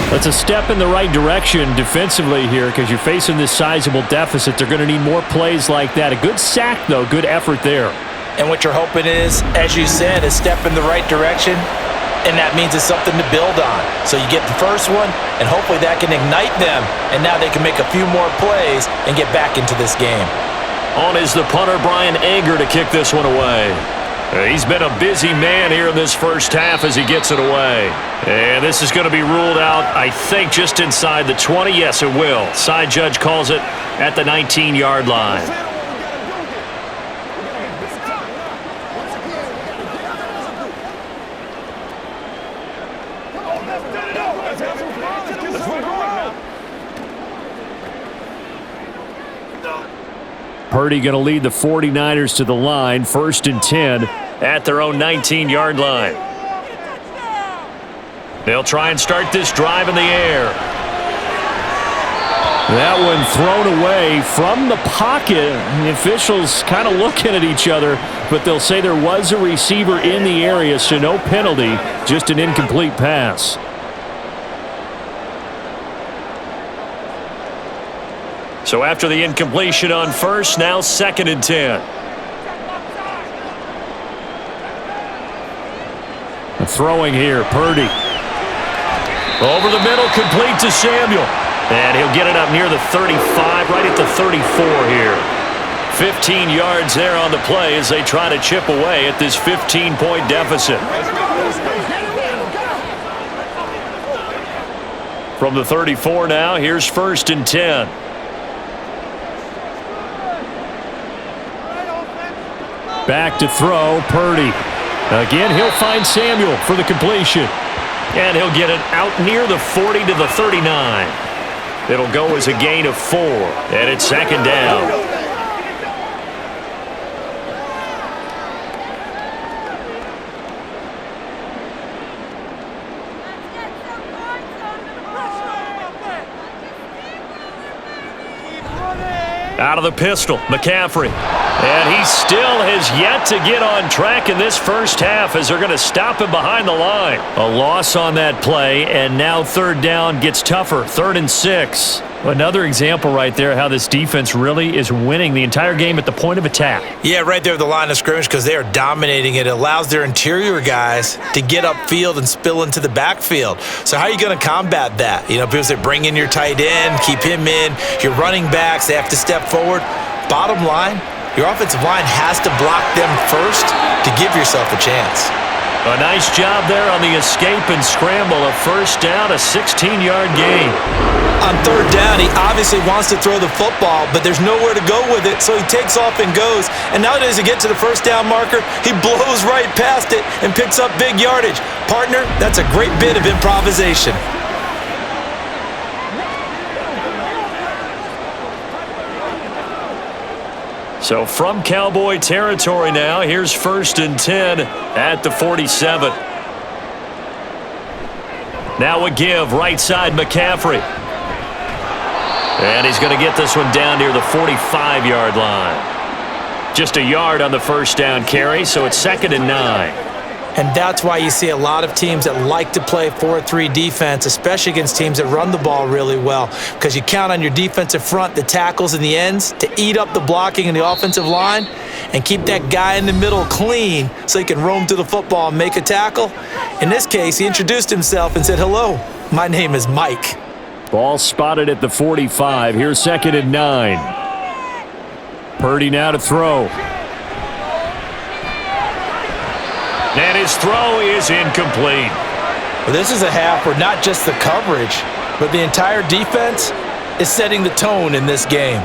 That's a step in the right direction defensively here because you're facing this sizable deficit. They're going to need more plays like that. A good sack, though. Good effort there. And what you're hoping is, as you said, a step in the right direction, and that means it's something to build on. So you get the first one, and hopefully that can ignite them, and now they can make a few more plays and get back into this game. On is the punter, Brian Anger, to kick this one away. He's been a busy man here in this first half as he gets it away. And this is going to be ruled out, I think, just inside the 20. Yes, it will. Side judge calls it at the 19-yard line. Purdy going to lead the 49ers to the line, 1st and 10 at their own 19-yard line. They'll try and start this drive in the air. That one thrown away from the pocket. The officials kind of looking at each other, but they'll say there was a receiver in the area, so no penalty, just an incomplete pass. So after the incompletion on first, now 2nd and 10. Throwing here, Purdy. Over the middle, complete to Samuel. And he'll get it up near the 35, right at the 34 here. 15 yards there on the play as they try to chip away at this 15-point deficit. From the 34 now, here's 1st and 10. Back to throw, Purdy. Again, he'll find Samuel for the completion. And he'll get it out near the 40 to the 39. It'll go as a gain of 4, and it's 2nd down. Out of the pistol, McCaffrey. And he still has yet to get on track in this first half as they're going to stop him behind the line. A loss on that play, and now 3rd down gets tougher. 3rd and 6. Another example right there how this defense really is winning the entire game at the point of attack. Yeah, right there at the line of scrimmage because they are dominating it. It allows their interior guys to get upfield and spill into the backfield. So how are you going to combat that? You know, people say bring in your tight end, keep him in. Your running backs, they have to step forward. Bottom line, your offensive line has to block them first to give yourself a chance. A nice job there on the escape and scramble. A 1st down, a 16-yard gain. On 3rd down, he obviously wants to throw the football, but there's nowhere to go with it, so he takes off and goes. And nowadays, to get to the 1st down marker, he blows right past it and picks up big yardage. Partner, that's a great bit of improvisation. So from Cowboy territory now, here's 1st and 10 at the 47. Now a give, right side McCaffrey. And he's going to get this one down near the 45-yard line. Just a yard on the 1st down carry, so it's 2nd and 9. And that's why you see a lot of teams that like to play 4-3 defense, especially against teams that run the ball really well, because you count on your defensive front, the tackles and the ends, to eat up the blocking in the offensive line and keep that guy in the middle clean so he can roam to the football and make a tackle. In this case, he introduced himself and said, "Hello, my name is Mike." Ball spotted at the 45. Here's 2nd and 9. Purdy now to throw. And his throw is incomplete. Well, this is a half where not just the coverage, but the entire defense is setting the tone in this game.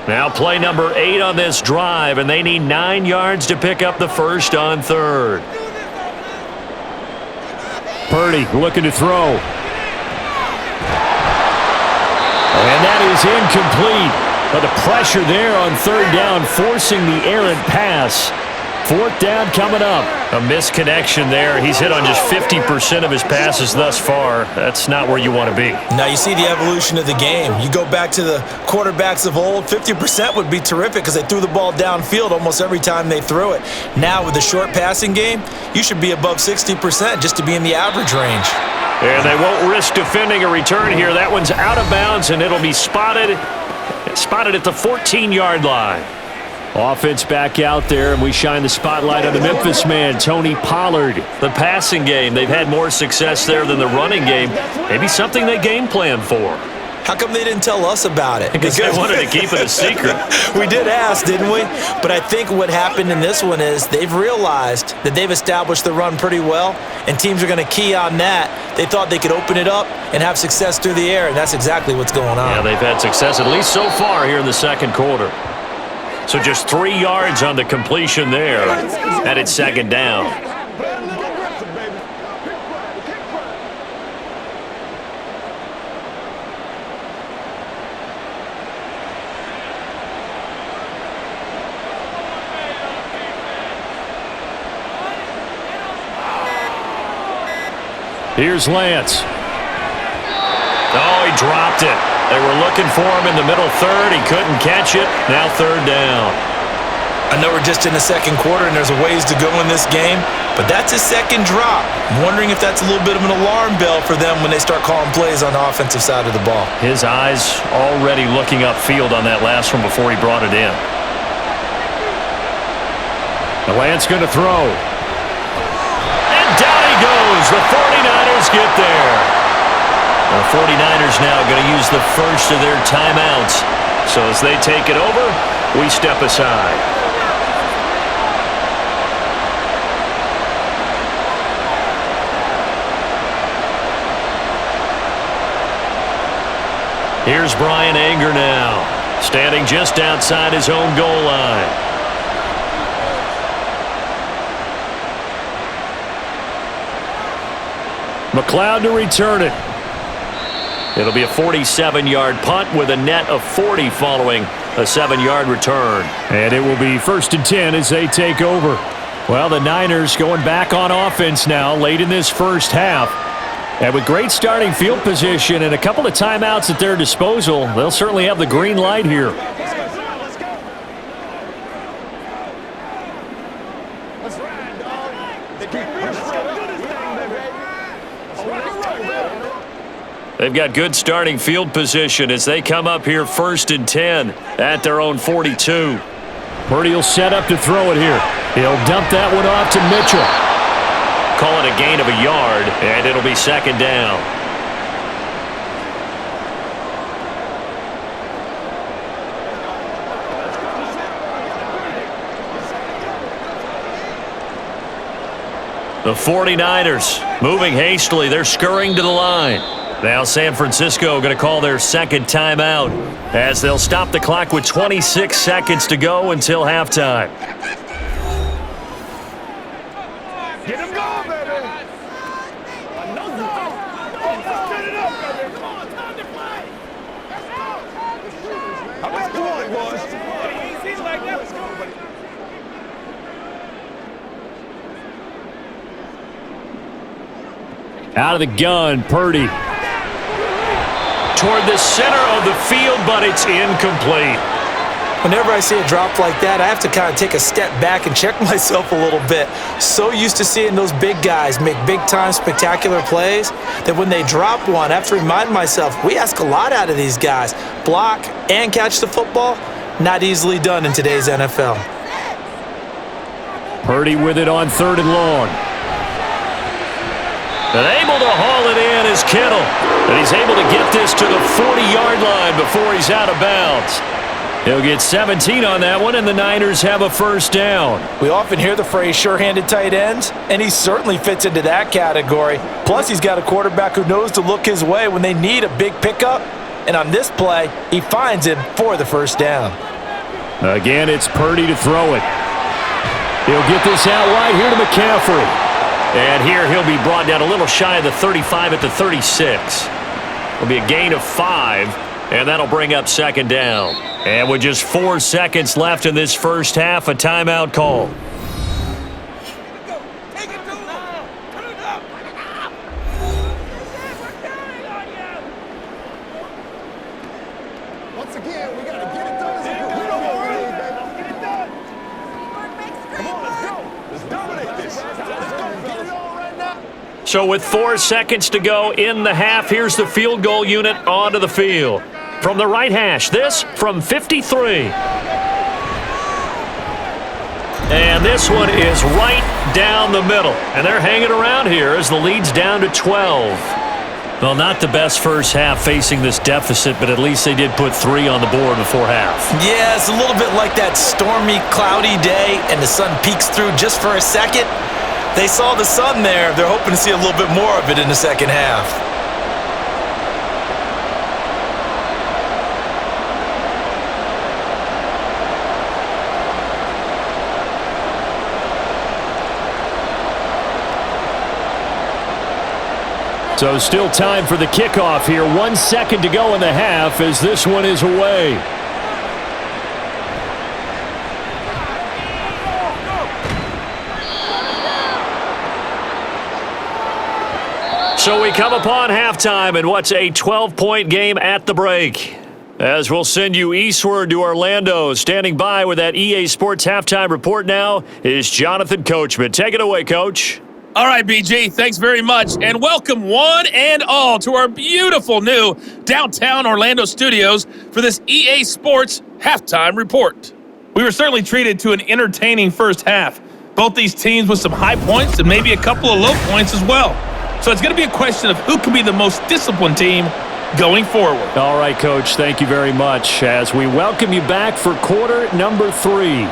Now play number 8 on this drive, and they need 9 yards to pick up the 1st on 3rd. Purdy looking to throw. And that is incomplete. But the pressure there on 3rd down, forcing the errant pass. 4th down coming up. A misconnection there. He's hit on just 50% of his passes thus far. That's not where you want to be. Now you see the evolution of the game. You go back to the quarterbacks of old, 50% would be terrific because they threw the ball downfield almost every time they threw it. Now with the short passing game, you should be above 60% just to be in the average range. And they won't risk defending a return here. That one's out of bounds, and it'll be spotted at the 14-yard line. Offense back out there, and we shine the spotlight on the Memphis man, Tony Pollard. The passing game, they've had more success there than the running game. Maybe something they game plan for. How come they didn't tell us about it? Because they wanted to keep it a secret. We did ask, didn't we? But I think what happened in this one is they've realized that they've established the run pretty well, and teams are going to key on that. They thought they could open it up and have success through the air, and that's exactly what's going on. Yeah, they've had success, at least so far, here in the second quarter. So just 3 yards on the completion there, and it's 2nd down. Here's Lance. Oh, he dropped it. They were looking for him in the middle third. He couldn't catch it. Now 3rd down. I know we're just in the second quarter and there's a ways to go in this game, but that's his 2nd drop. I'm wondering if that's a little bit of an alarm bell for them when they start calling plays on the offensive side of the ball. His eyes already looking upfield on that last one before he brought it in. The Lance going to throw. And down he goes. The 49ers get there. The 49ers now going to use the first of their timeouts. So as they take it over, we step aside. Here's Brian Anger now, standing just outside his own goal line. McLeod to return it. It'll be a 47-yard punt with a net of 40 following a 7-yard return. And it will be 1st and 10 as they take over. Well, the Niners going back on offense now late in this first half. And with great starting field position and a couple of timeouts at their disposal, they'll certainly have the green light here. They've got good starting field position as they come up here 1st and 10 at their own 42. Purdy will set up to throw it here. He'll dump that one off to Mitchell. Call it a gain of a yard, and it'll be 2nd down. The 49ers moving hastily. They're scurrying to the line. Now San Francisco going to call their 2nd timeout as they'll stop the clock with 26 seconds to go until halftime. Get him going, baby. How about the one, boys? Let's go, buddy. Out of the gun, Purdy. Toward the center of the field, but it's incomplete. Whenever I see a drop like that, I have to kind of take a step back and check myself a little bit. So used to seeing those big guys make big-time spectacular plays that when they drop one, I have to remind myself, we ask a lot out of these guys. Block and catch the football, not easily done in today's NFL. Purdy with it on 3rd and long. And able to haul it in is Kittle. And he's able to get this to the 40-yard line before he's out of bounds. He'll get 17 on that one, and the Niners have a 1st down. We often hear the phrase sure-handed tight ends, and he certainly fits into that category. Plus, he's got a quarterback who knows to look his way when they need a big pickup. And on this play, he finds him for the 1st down. Again, it's Purdy to throw it. He'll get this out wide here to McCaffrey. And here he'll be brought down a little shy of the 35 at the 36. It'll be a gain of 5, and that'll bring up 2nd down. And with just 4 seconds left in this first half, a timeout call. once again, we got to get it done. We don't worry, baby. Get it done. Come on, let's go. Let's dominate this. Let's go. Get it on right now. So with 4 seconds to go in the half, here's the field goal unit onto the field. From the right hash, this from 53. And this one is right down the middle. And they're hanging around here as the lead's down to 12. Well, not the best first half facing this deficit, but at least they did put 3 on the board before half. Yeah, it's a little bit like that stormy, cloudy day, and the sun peeks through just for a second. They saw the sun there. They're hoping to see a little bit more of it in the second half. So still time for the kickoff here. 1 second to go in the half as this one is away. So we come upon halftime in what's a 12-point game at the break. As we'll send you eastward to Orlando. Standing by with that EA Sports halftime report now is Jonathan Coachman. Take it away, Coach. All right, BG, thanks very much, and welcome one and all to our beautiful new downtown Orlando studios for this EA Sports halftime report. We were certainly treated to an entertaining first half. Both these teams with some high points and maybe a couple of low points as well. So it's going to be a question of who can be the most disciplined team going forward. All right, Coach, thank you very much as we welcome you back for quarter number 3.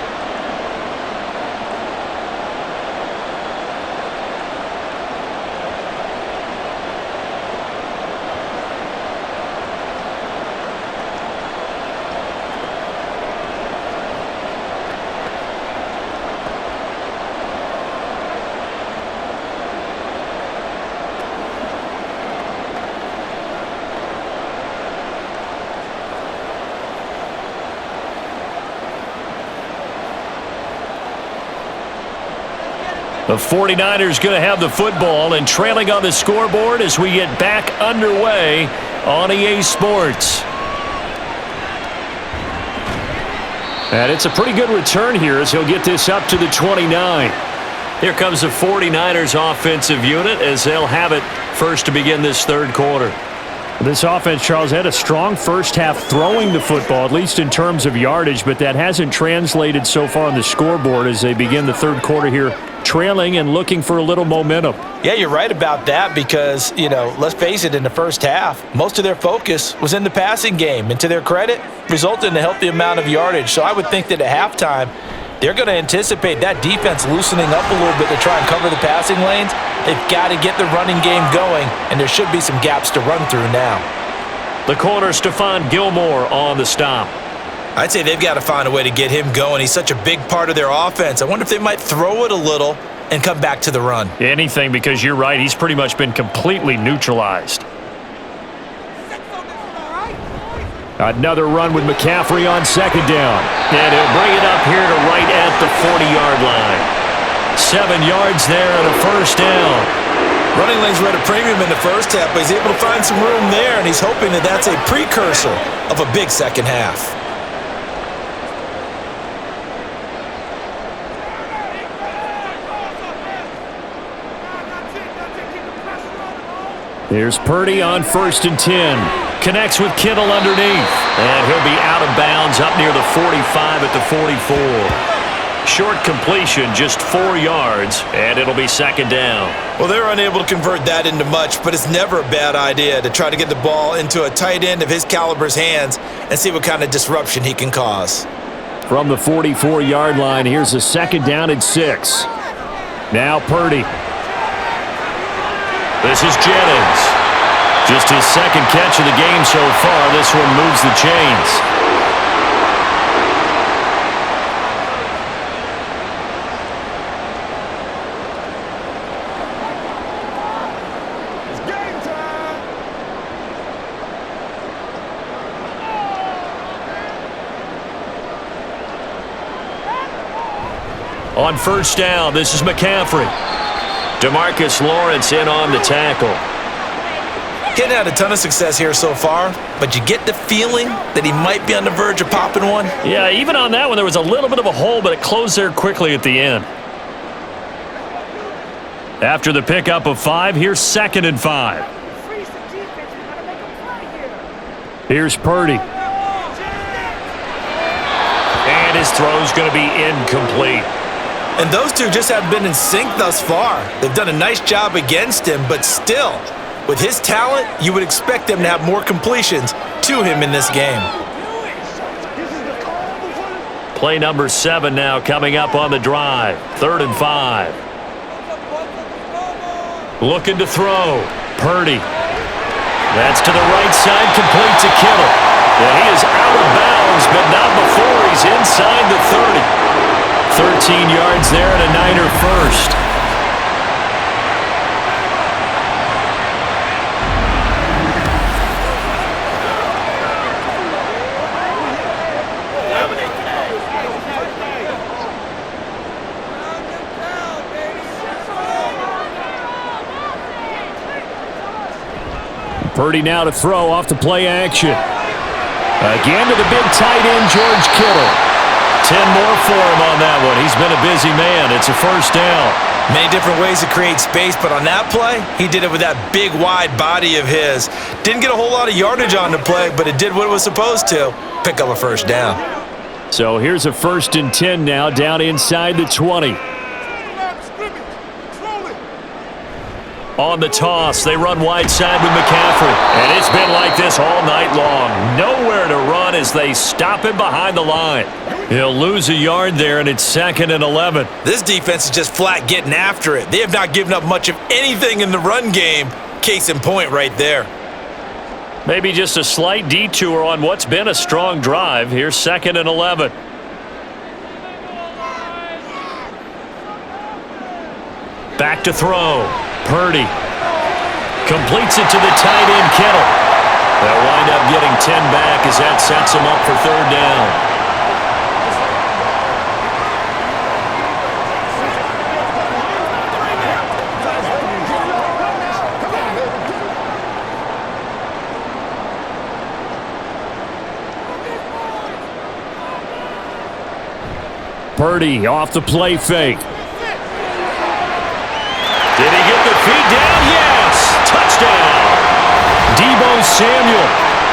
The 49ers going to have the football and trailing on the scoreboard as we get back underway on EA Sports. And it's a pretty good return here as he'll get this up to the 29. Here comes the 49ers offensive unit as they'll have it first to begin this third quarter. This offense, Charles, had a strong first half throwing the football, at least in terms of yardage, but that hasn't translated so far on the scoreboard as they begin the third quarter here, trailing and looking for a little momentum. Yeah, you're right about that because, let's face it, in the first half, most of their focus was in the passing game. And to their credit, resulted in a healthy amount of yardage. So I would think that at halftime, they're going to anticipate that defense loosening up a little bit to try and cover the passing lanes. They've got to get the running game going, and there should be some gaps to run through now. The corner, Stephon Gilmore, on the stop. I'd say they've got to find a way to get him going. He's such a big part of their offense. I wonder if they might throw it a little and come back to the run. Anything, because you're right. He's pretty much been completely neutralized. Another run with McCaffrey on second down. And he'll bring it up here to right at the 40-yard line. 7 yards there and a first down. Running lanes were at a premium in the first half, but he's able to find some room there, and he's hoping that that's a precursor of a big second half. Here's Purdy on 1st and 10. Connects with Kittle underneath. And he'll be out of bounds up near the 45 at the 44. Short completion, just 4 yards, and it'll be second down. Well, they're unable to convert that into much, but it's never a bad idea to try to get the ball into a tight end of his caliber's hands and see what kind of disruption he can cause. From the 44-yard line, here's a second down and 6. Now Purdy. This is Jennings. Just his second catch of the game so far. This one moves the chains. It's game time. On first down, this is McCaffrey. DeMarcus Lawrence in on the tackle. He hadn't had a ton of success here so far, but you get the feeling that he might be on the verge of popping one. Yeah, even on that one, there was a little bit of a hole, but it closed there quickly at the end. After the pickup of 5, here's 2nd and 5. Here's Purdy. And his throw's going to be incomplete. And those two just haven't been in sync thus far. They've done a nice job against him, but still, with his talent, you would expect them to have more completions to him in this game. Play number 7 now coming up on the drive. 3rd and 5. Looking to throw. Purdy. That's to the right side, complete to Kittle. Yeah, he is out of bounds, but not before he's inside the 30. 13 yards there and a Niner first. Purdy now to throw off the play action. Again to the big tight end, George Kittle. 10 more for him on that one. He's been a busy man. It's a first down. Many different ways to create space, but on that play, he did it with that big, wide body of his. Didn't get a whole lot of yardage on the play, but it did what it was supposed to. Pick up a first down. So here's a 1st and 10 now, down inside the 20. On the toss, they run wide side with McCaffrey. And it's been like this all night long. Nowhere to run as they stop him behind the line. He'll lose a yard there, and it's 2nd and 11. This defense is just flat getting after it. They have not given up much of anything in the run game. Case in point right there. Maybe just a slight detour on what's been a strong drive. Here's 2nd and 11. Back to throw. Purdy completes it to the tight end, Kittle. They'll wind up getting 10 back as that sets him up for 3rd down. Purdy off the play fake. Did he get the feet down? Yes! Touchdown! Deebo Samuel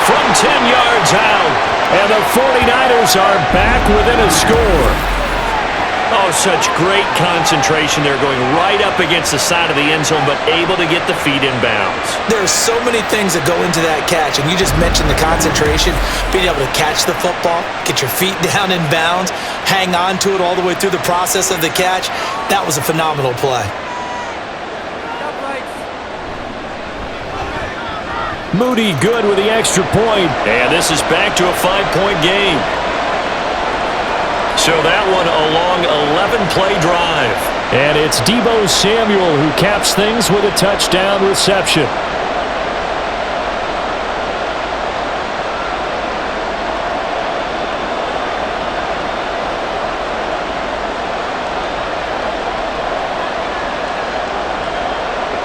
from 10 yards out. And the 49ers are back within a score. Oh, such great concentration. They're going right up against the side of the end zone, but able to get the feet in bounds. There's so many things that go into that catch, and you just mentioned the concentration, being able to catch the football, get your feet down in bounds, hang on to it all the way through the process of the catch. That was a phenomenal play. Moody good with the extra point. And this is back to a 5-point game. So that one a long 11-play drive. And it's Deebo Samuel who caps things with a touchdown reception.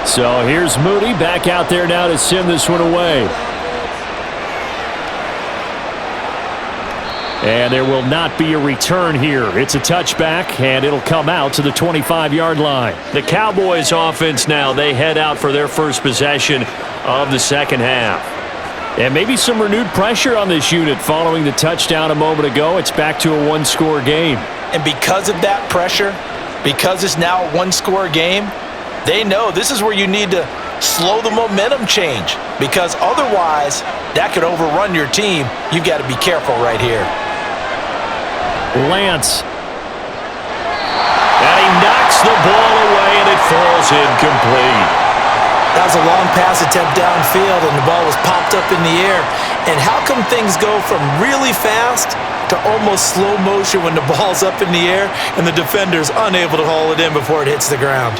So here's Moody back out there now to send this one away. And there will not be a return here. It's a touchback, and it'll come out to the 25-yard line. The Cowboys offense now, they head out for their first possession of the second half. And maybe some renewed pressure on this unit following the touchdown a moment ago. It's back to a one-score game. And because of that pressure, because it's now a one-score game, they know this is where you need to slow the momentum change, because otherwise that could overrun your team. You've got to be careful right here. Lance. And he knocks the ball away, and it falls incomplete. That was a long pass attempt downfield, and the ball was popped up in the air. And how come things go from really fast to almost slow motion when the ball's up in the air and the defender's unable to haul it in before it hits the ground?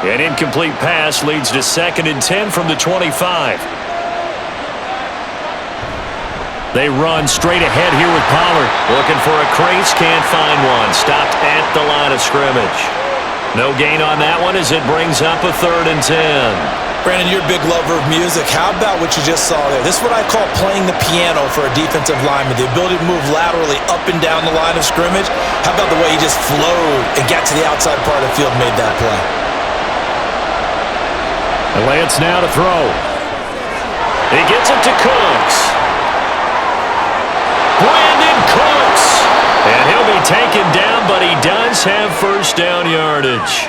An incomplete pass leads to 2nd and 10 from the 25. They run straight ahead here with Pollard. Looking for a crease, can't find one. Stopped at the line of scrimmage. No gain on that one as it brings up a 3rd and 10. Brandon, you're a big lover of music. How about what you just saw there? This is what I call playing the piano for a defensive lineman, the ability to move laterally up and down the line of scrimmage. How about the way he just flowed and got to the outside part of the field and made that play? And Lance now to throw. He gets it to Cooks. Brandon Cooks. And he'll be taken down, but he does have first down yardage.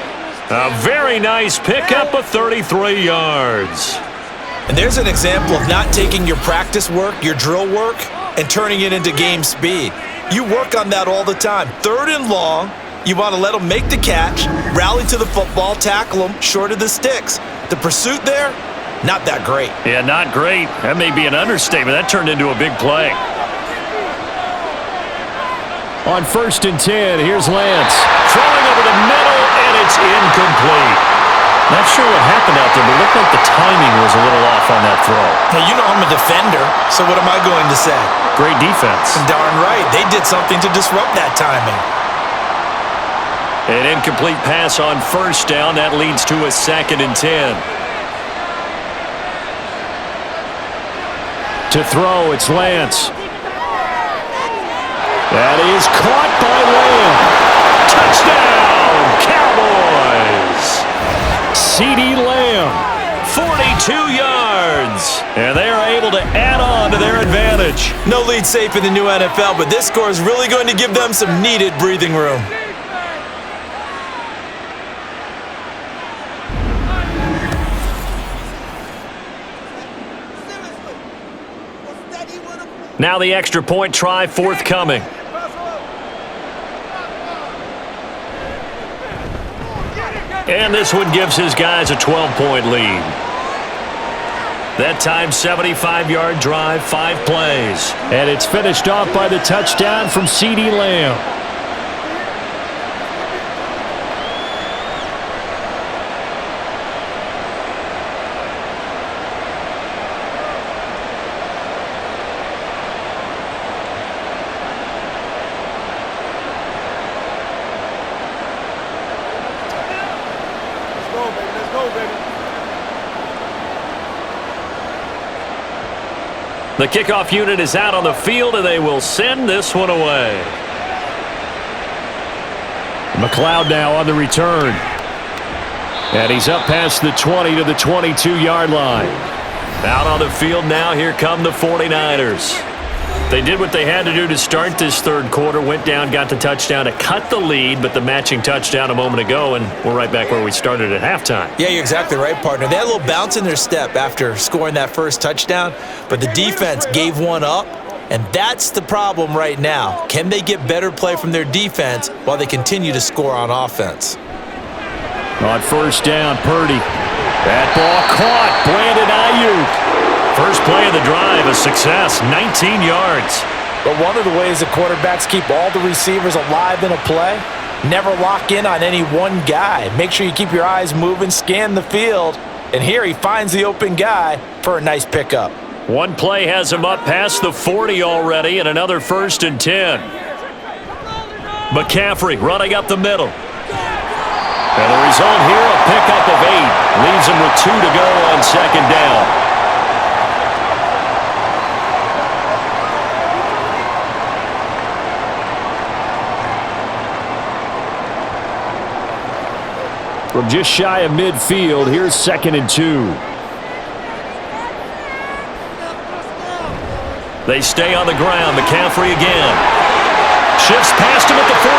A very nice pickup of 33 yards. And there's an example of not taking your practice work, your drill work, and turning it into game speed. You work on that all the time. 3rd and long, you want to let them make the catch, rally to the football, tackle them short of the sticks. The pursuit there, not that great. Yeah, not great. That may be an understatement. That turned into a big play. On 1st and 10, here's Lance. Throwing over the middle, and it's incomplete. Not sure what happened out there, but it looked like the timing was a little off on that throw. Now, you know I'm a defender, so what am I going to say? Great defense. Darn right. They did something to disrupt that timing. An incomplete pass on 1st down. That leads to a 2nd and 10. To throw, it's Lance. That is caught by Lamb. Touchdown, Cowboys. CeeDee Lamb, 42 yards. And they are able to add on to their advantage. No lead safe in the new NFL, but this score is really going to give them some needed breathing room. Now the extra point try forthcoming. And this one gives his guys a 12-point lead. That time, 75-yard drive, 5 plays. And it's finished off by the touchdown from CeeDee Lamb. The kickoff unit is out on the field, and they will send this one away. McLeod now on the return. And he's up past the 20 to the 22-yard line. Out on the field now, here come the 49ers. They did what they had to do to start this 3rd quarter, went down, got the touchdown to cut the lead, but the matching touchdown a moment ago, and we're right back where we started at halftime. Yeah, you're exactly right, partner. They had a little bounce in their step after scoring that first touchdown, but the defense gave one up, and that's the problem right now. Can they get better play from their defense while they continue to score on offense? On 1st down, Purdy. That ball caught. Brandon Ayuk. First play of the drive, a success, 19 yards. But one of the ways the quarterbacks keep all the receivers alive in a play, never lock in on any one guy. Make sure you keep your eyes moving, scan the field, and here he finds the open guy for a nice pickup. One play has him up past the 40 already, and another 1st and 10. McCaffrey running up the middle. And the result here, a pickup of 8. Leaves him with 2 to go on 2nd down. From just shy of midfield, here's 2nd and 2. They stay on the ground. McCaffrey again. Shifts past him at the 45.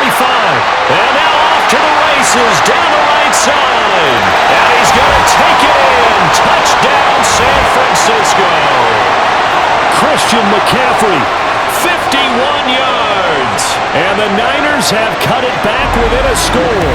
And now off to the races down the right side. And he's going to take it in. Touchdown, San Francisco. Christian McCaffrey, 51 yards. And the Niners have cut it back within a score.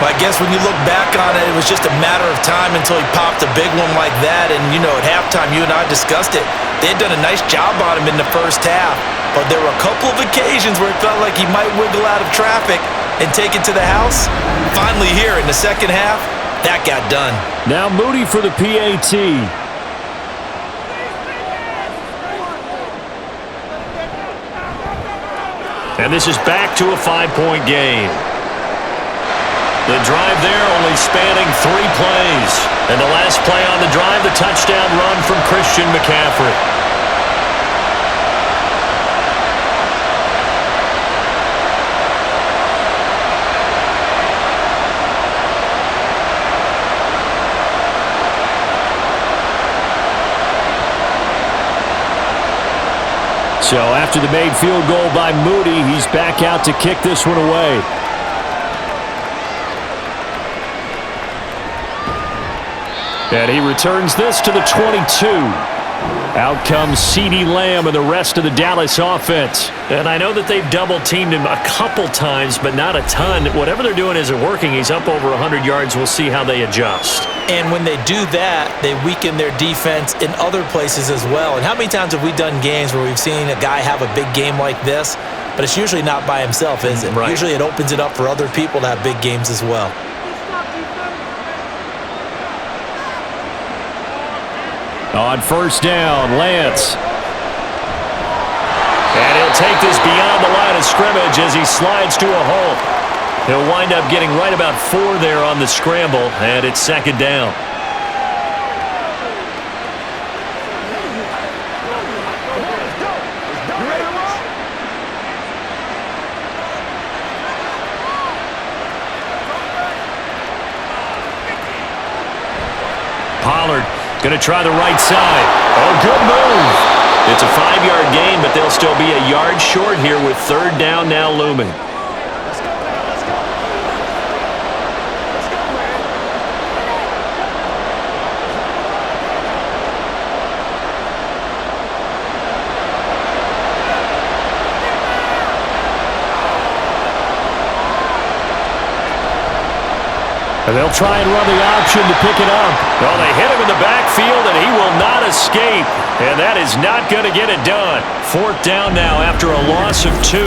I guess when you look back on it, it was just a matter of time until he popped a big one like that. And, you know, at halftime, you and I discussed it. They had done a nice job on him in the first half. But there were a couple of occasions where it felt like he might wiggle out of traffic and take it to the house. Finally here in the second half, that got done. Now Moody for the PAT. And this is back to a 5-point game. The drive there only spanning 3 plays. And the last play on the drive, the touchdown run from Christian McCaffrey. So after the made field goal by Moody, he's back out to kick this one away. And he returns this to the 22. Out comes CeeDee Lamb and the rest of the Dallas offense. And I know that they've double-teamed him a couple times, but not a ton. Whatever they're doing isn't working. He's up over 100 yards. We'll see how they adjust. And when they do that, they weaken their defense in other places as well. And how many times have we done games where we've seen a guy have a big game like this, but it's usually not by himself, is it? Right. Usually it opens it up for other people to have big games as well. On first down, Lance. And he'll take this beyond the line of scrimmage as he slides to a halt. He'll wind up getting right about 4 there on the scramble, and it's second down. Pollard going to try the right side. Oh, good move. It's a 5-yard gain, but they'll still be a yard short here with third down now looming. And they'll try and run the option to pick it up. Well, they hit him in the backfield, and he will not escape. And that is not going to get it done. Fourth down now after a loss of 2.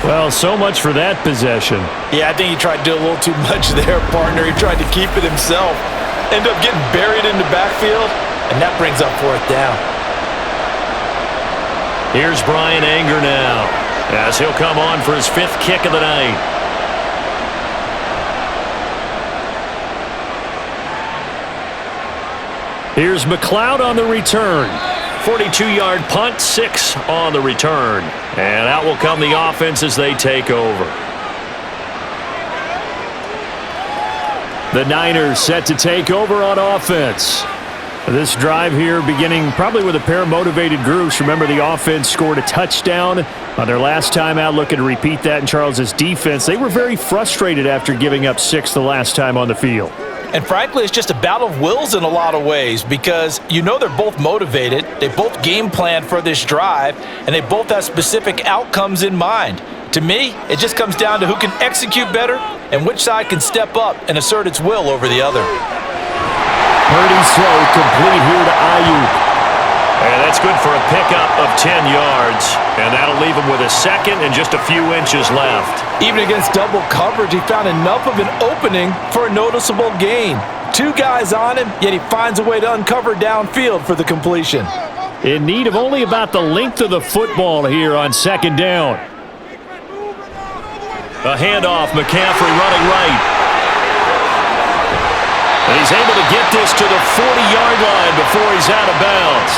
Well, so much for that possession. Yeah, I think he tried to do a little too much there, partner. He tried to keep it himself. Ended up getting buried in the backfield, and that brings up fourth down. Here's Brian Anger now, as he'll come on for his 5th kick of the night. Here's McLeod on the return. 42-yard punt, 6 on the return. And out will come the offense as they take over. The Niners set to take over on offense. This drive here beginning probably with a pair of motivated groups. Remember, the offense scored a touchdown on their last time out, looking to repeat that in Charles's defense. They were very frustrated after giving up 6 the last time on the field. And frankly, it's just a battle of wills in a lot of ways because you know they're both motivated, they both game plan for this drive, and they both have specific outcomes in mind. To me, it just comes down to who can execute better and which side can step up and assert its will over the other. Purdy's throw complete here to Ayuk. And that's good for a pickup of 10 yards. And that'll leave him with a second and just a few inches left. Even against double coverage, he found enough of an opening for a noticeable gain. 2 guys on him, yet he finds a way to uncover downfield for the completion. In need of only about the length of the football here on second down. A handoff, McCaffrey running right. And he's able to get this to the 40-yard line before he's out of bounds.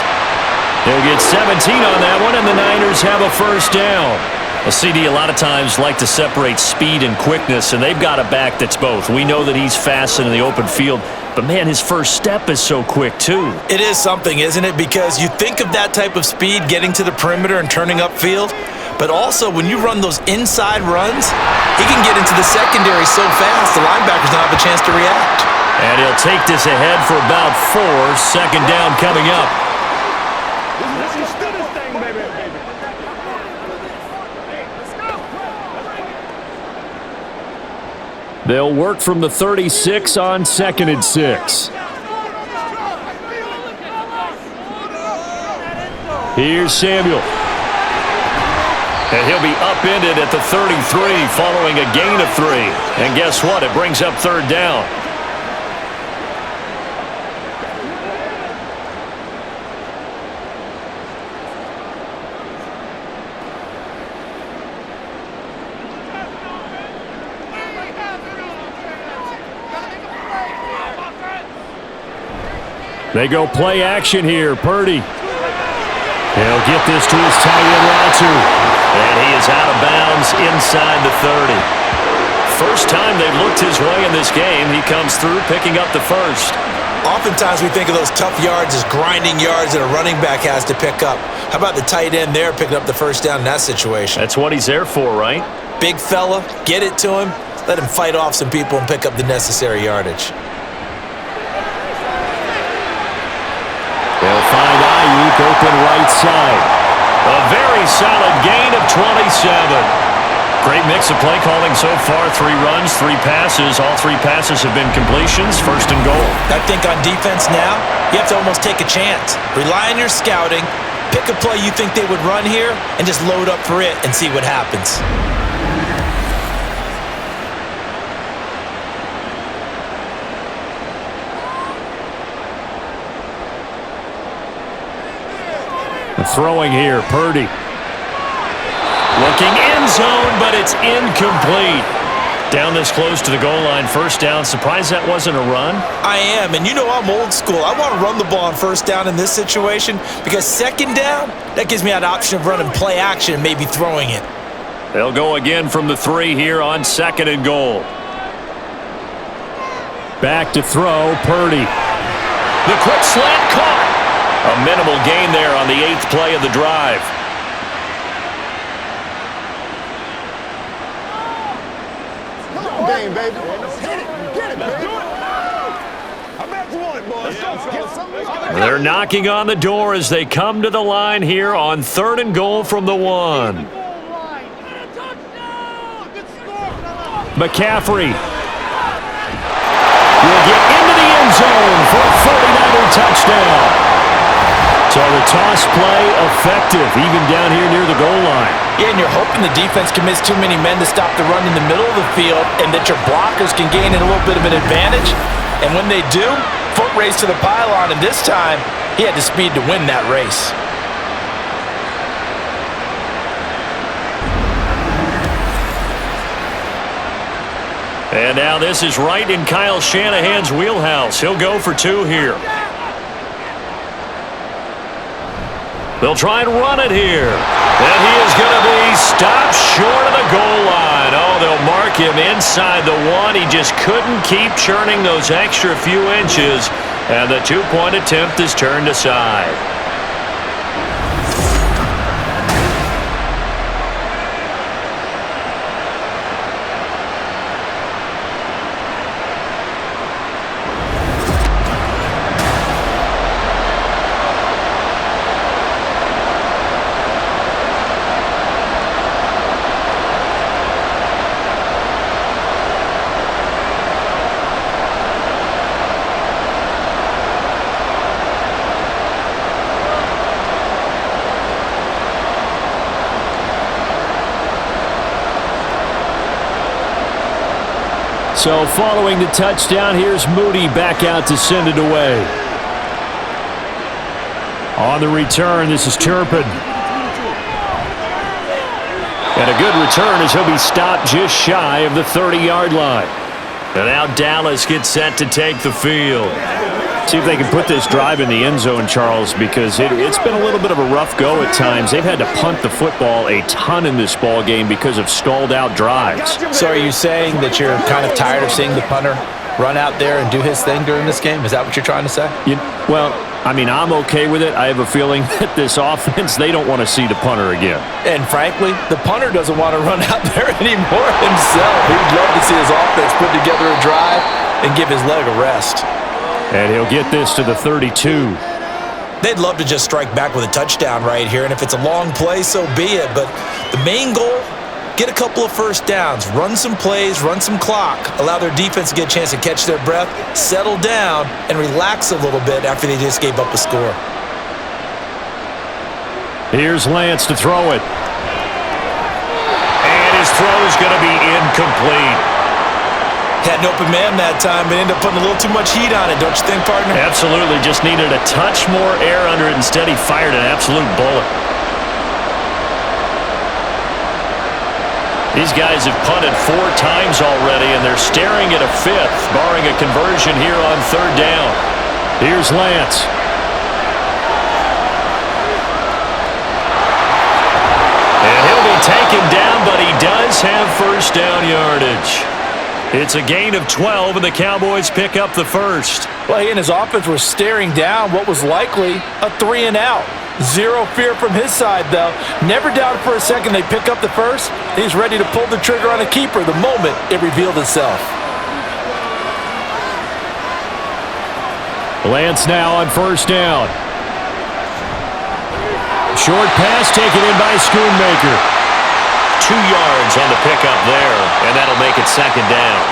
He'll get 17 on that one, and the Niners have a first down. Well, CD a lot of times like to separate speed and quickness, and they've got a back that's both. We know that he's fast in the open field, but, man, his first step is so quick, too. It is something, isn't it? Because you think of that type of speed getting to the perimeter and turning upfield, but also when you run those inside runs, he can get into the secondary so fast the linebackers don't have a chance to react. And he'll take this ahead for about 4. Second down coming up. They'll work from the 36 on 2nd and 6. Here's Samuel. And he'll be upended at the 33 following a gain of 3. And guess what? It brings up third down. They go play action here. Purdy. He'll get this to his tight end, Latu. And he is out of bounds inside the 30. First time they've looked his way in this game. He comes through picking up the first. Oftentimes we think of those tough yards as grinding yards that a running back has to pick up. How about the tight end there picking up the first down in that situation? That's what he's there for, right? Big fella, get it to him. Let him fight off some people and pick up the necessary yardage. They'll find Ayuk open right side. A very solid gain of 27. Great mix of play calling so far. 3 runs, 3 passes. All 3 passes have been completions. First and goal. I think on defense now, you have to almost take a chance. Rely on your scouting. Pick a play you think they would run here and just load up for it and see what happens. Throwing here, Purdy. Looking end zone, but it's incomplete. Down this close to the goal line, first down. Surprised that wasn't a run? I am, and you know I'm old school. I want to run the ball on first down in this situation because second down, that gives me that option of running play action and maybe throwing it. They'll go again from the 3 here on second and goal. Back to throw, Purdy. The quick slant caught. A minimal gain there on the 8th play of the drive. Come on, game, baby. Hit it. Get it, baby. I'm back to one, boys. Let's go. Get something. They're knocking on the door as they come to the line here on 3rd and goal from the 1. McCaffrey will get into the end zone for a 49er touchdown. So the toss play effective, even down here near the goal line. Yeah, and you're hoping the defense commits too many men to stop the run in the middle of the field and that your blockers can gain a little bit of an advantage. And when they do, foot race to the pylon, and this time he had the speed to win that race. And now this is right in Kyle Shanahan's wheelhouse. He'll go for 2 here. They'll try and run it here. And he is going to be stopped short of the goal line. Oh, they'll mark him inside the 1. He just couldn't keep churning those extra few inches. And the 2-point attempt is turned aside. So following the touchdown, here's Moody back out to send it away. On the return, this is Turpin. And a good return as he'll be stopped just shy of the 30-yard line. And now Dallas gets set to take the field. See if they can put this drive in the end zone, Charles, because it's been a little bit of a rough go at times. They've had to punt the football a ton in this ball game because of stalled-out drives. So are you saying that you're kind of tired of seeing the punter run out there and do his thing during this game? Is that what you're trying to say? Well, I mean, I'm okay with it. I have a feeling that this offense, they don't want to see the punter again. And frankly, the punter doesn't want to run out there anymore himself. He'd love to see his offense put together a drive and give his leg a rest. And he'll get this to the 32. They'd love to just strike back with a touchdown right here, and if it's a long play, so be it. But the main goal, get a couple of first downs, run some plays, run some clock, allow their defense to get a chance to catch their breath, settle down, and relax a little bit after they just gave up a score. Here's Lance to throw it. And his throw is going to be incomplete. Had an open man that time, but ended up putting a little too much heat on it, don't you think, partner? Absolutely. Just needed a touch more air under it. Instead, he fired an absolute bullet. These guys have punted 4 times already, and they're staring at a 5th, barring a conversion here on 3rd down. Here's Lance. And he'll be taken down, but he does have first down yardage. It's a gain of 12, and the Cowboys pick up the first. Well, he and his offense were staring down what was likely a 3-and-out. Zero fear from his side, though. Never doubted for a second they pick up the first. He's ready to pull the trigger on a keeper the moment it revealed itself. Lance now on first down. Short pass taken in by Schoonmaker. 2 yards on the pickup there, and that'll make it second down.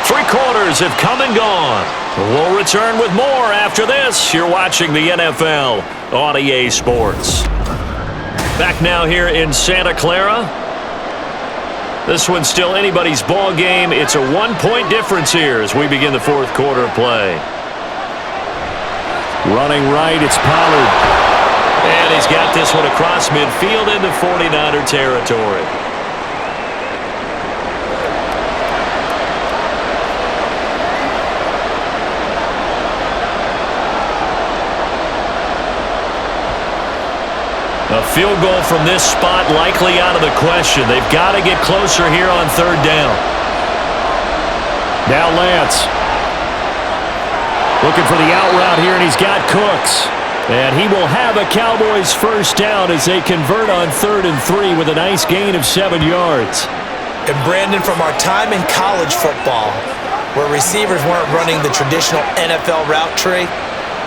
3 quarters have come and gone. We'll return with more after this. You're watching the NFL on EA Sports. Back now here in Santa Clara. This one's still anybody's ball game. It's a 1-point difference here as we begin the fourth quarter of play. Running right, it's Pollard. And he's got this one across midfield into 49er territory. A field goal from this spot likely out of the question. They've got to get closer here on third down. Now Lance. Looking for the out route here, and he's got Cooks. And he will have a Cowboys first down as they convert on 3rd and 3 with a nice gain of 7 yards. And Brandon, from our time in college football, where receivers weren't running the traditional NFL route tree,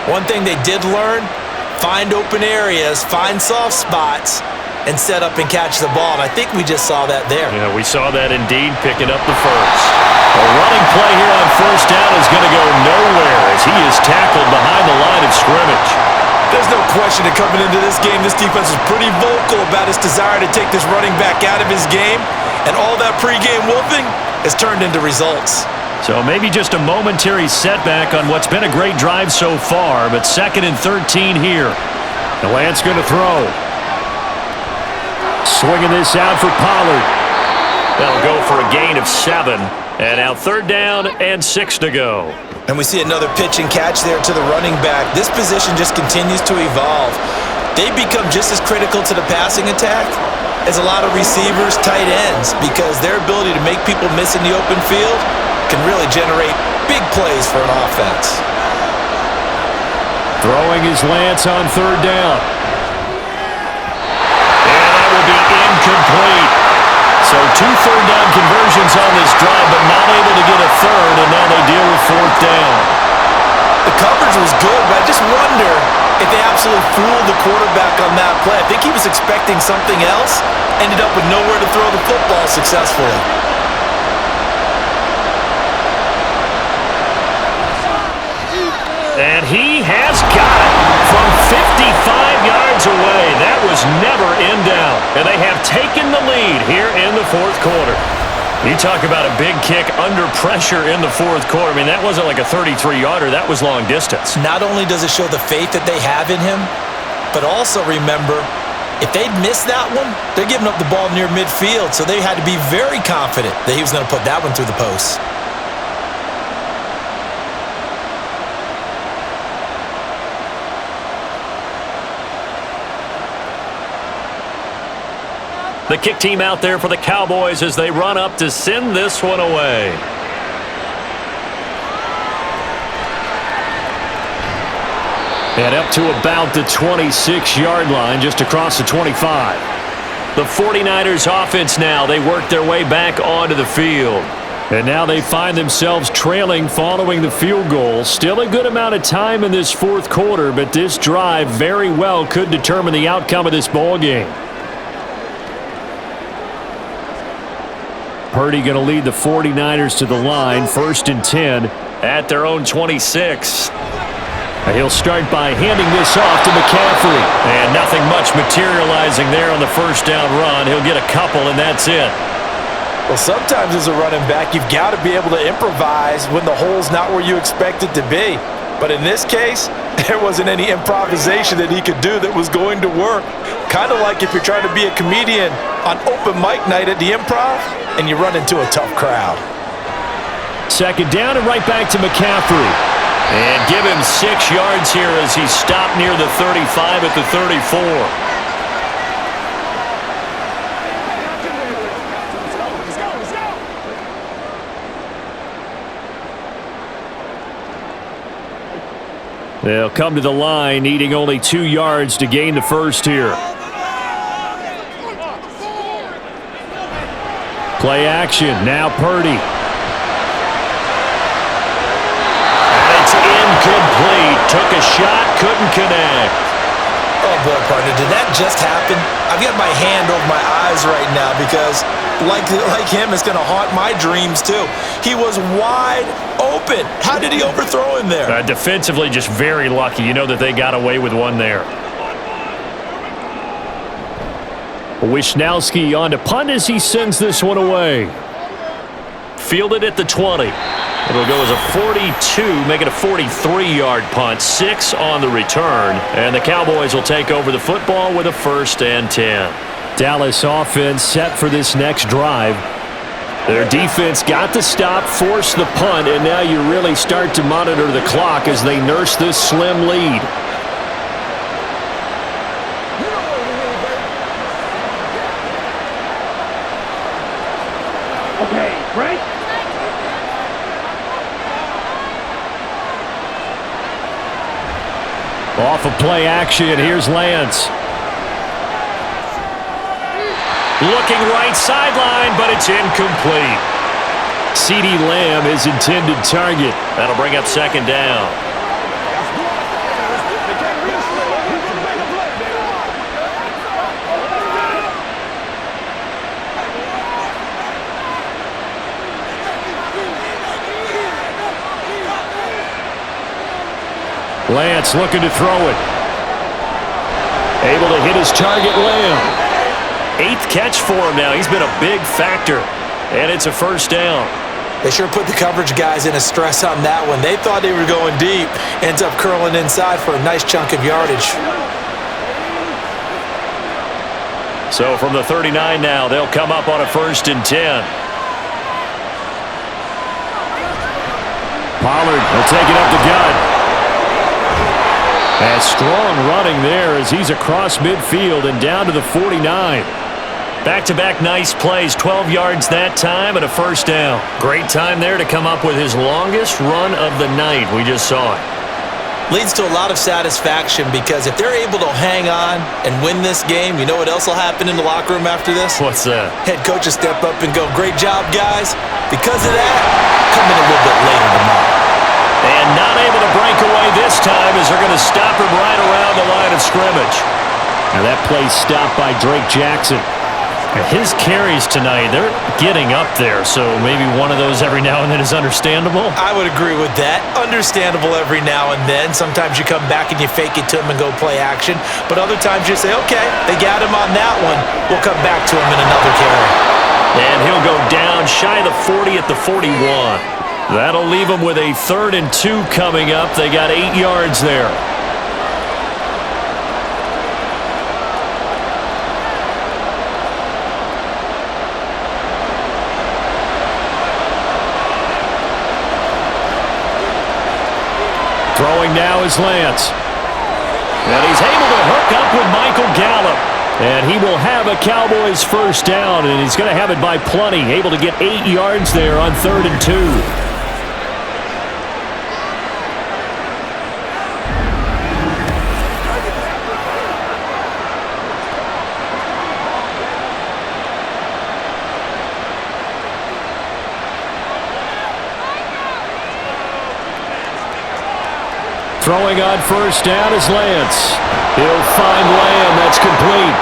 one thing they did learn, find open areas, find soft spots, and set up and catch the ball. And I think we just saw that there. Yeah, we saw that indeed, picking up the first. A running play here on first down is going to go nowhere as he is tackled behind the line of scrimmage. There's no question that coming into this game, this defense was pretty vocal about its desire to take this running back out of his game, and all that pregame wolfing has turned into results. So maybe just a momentary setback on what's been a great drive so far, but 2nd and 13 here. The Lance going to throw. Swinging this out for Pollard. That'll go for a gain of 7, and now 3rd down and 6 to go. And we see another pitch and catch there to the running back. This position just continues to evolve. They become just as critical to the passing attack as a lot of receivers, tight ends, because their ability to make people miss in the open field can really generate big plays for an offense. Throwing his Lance on 3rd down. And that will be incomplete. So 2 third-down conversions on this drive, but not able to get a third, and now they deal with 4th down. The coverage was good, but I just wonder if they absolutely fooled the quarterback on that play. I think he was expecting something else, ended up with nowhere to throw the football successfully. And he has got it from 55 yards away. That was never in doubt. And they have taken the lead here in the fourth quarter. You talk about a big kick under pressure in the fourth quarter. I mean, that wasn't like a 33-yarder. That was long distance. Not only does it show the faith that they have in him, but also remember, if they'd missed that one, they're giving up the ball near midfield, so they had to be very confident that he was going to put that one through the post. The kick team out there for the Cowboys as they run up to send this one away. And up to about the 26-yard line, just across the 25. The 49ers offense now, they work their way back onto the field. And now they find themselves trailing following the field goal. Still a good amount of time in this fourth quarter, but this drive very well could determine the outcome of this ball game. Purdy going to lead the 49ers to the line, 1st and 10 at their own 26. He'll start by handing this off to McCaffrey. And nothing much materializing there on the first down run. He'll get a couple, and that's it. Well, sometimes as a running back, you've got to be able to improvise when the hole's not where you expect it to be. But in this case, there wasn't any improvisation that he could do that was going to work. Kind of like if you're trying to be a comedian on open mic night at the Improv and you run into a tough crowd. 2nd down and right back to McCaffrey. And give him 6 yards here as he stopped near the 35 at the 34. They'll come to the line, needing only 2 yards to gain the first here. Play action, now Purdy. And it's incomplete. Took a shot, couldn't connect. Oh, boy, partner, did that just happen? I've got my hand over my eyes right now because, like him, it's going to haunt my dreams, too. He was wide open. How did he overthrow him there? Defensively, just very lucky. You know that they got away with one there. Wishnowski on to punt as he sends this one away. Fielded at the 20. It'll go as a 42, make it a 43-yard punt. 6 on the return. And the Cowboys will take over the football with a 1st and 10. Dallas offense set for this next drive. Their defense got the stop, forced the punt, and now you really start to monitor the clock as they nurse this slim lead. Okay, Trey. Off of play action, here's Lance. Looking right sideline, but it's incomplete. CeeDee Lamb is intended target. That'll bring up 2nd down. Lance looking to throw it. Able to hit his target, Lamb. 8th catch for him now. He's been a big factor. And it's a 1st down. They sure put the coverage guys in a stress on that one. They thought they were going deep. Ends up curling inside for a nice chunk of yardage. So from the 39 now, they'll come up on a 1st and 10. Pollard will take it up the gut. And strong running there as he's across midfield and down to the 49. Back-to-back nice plays, 12 yards that time and a 1st down. Great time there to come up with his longest run of the night. We just saw it. Leads to a lot of satisfaction because if they're able to hang on and win this game, you know what else will happen in the locker room after this? What's that? Head coach will step up and go, great job, guys. Because of that, come in a little bit later tomorrow. And not able to break away this time as they're going to stop him right around the line of scrimmage. Now that play stopped by Drake Jackson. His carries tonight, they're getting up there, so maybe one of those every now and then is understandable. I would agree with that. Understandable every now and then. Sometimes you come back and you fake it to him and go play action. But other times you say, okay, they got him on that one. We'll come back to him in another carry. And he'll go down shy of the 40 at the 41. That'll leave him with a 3rd and 2 coming up. They got 8 yards there. Throwing now is Lance. And he's able to hook up with Michael Gallup. And he will have a Cowboys 1st down, and he's going to have it by plenty. Able to get 8 yards there on 3rd and 2. Throwing on 1st down is Lance. He'll find Lamb. That's complete.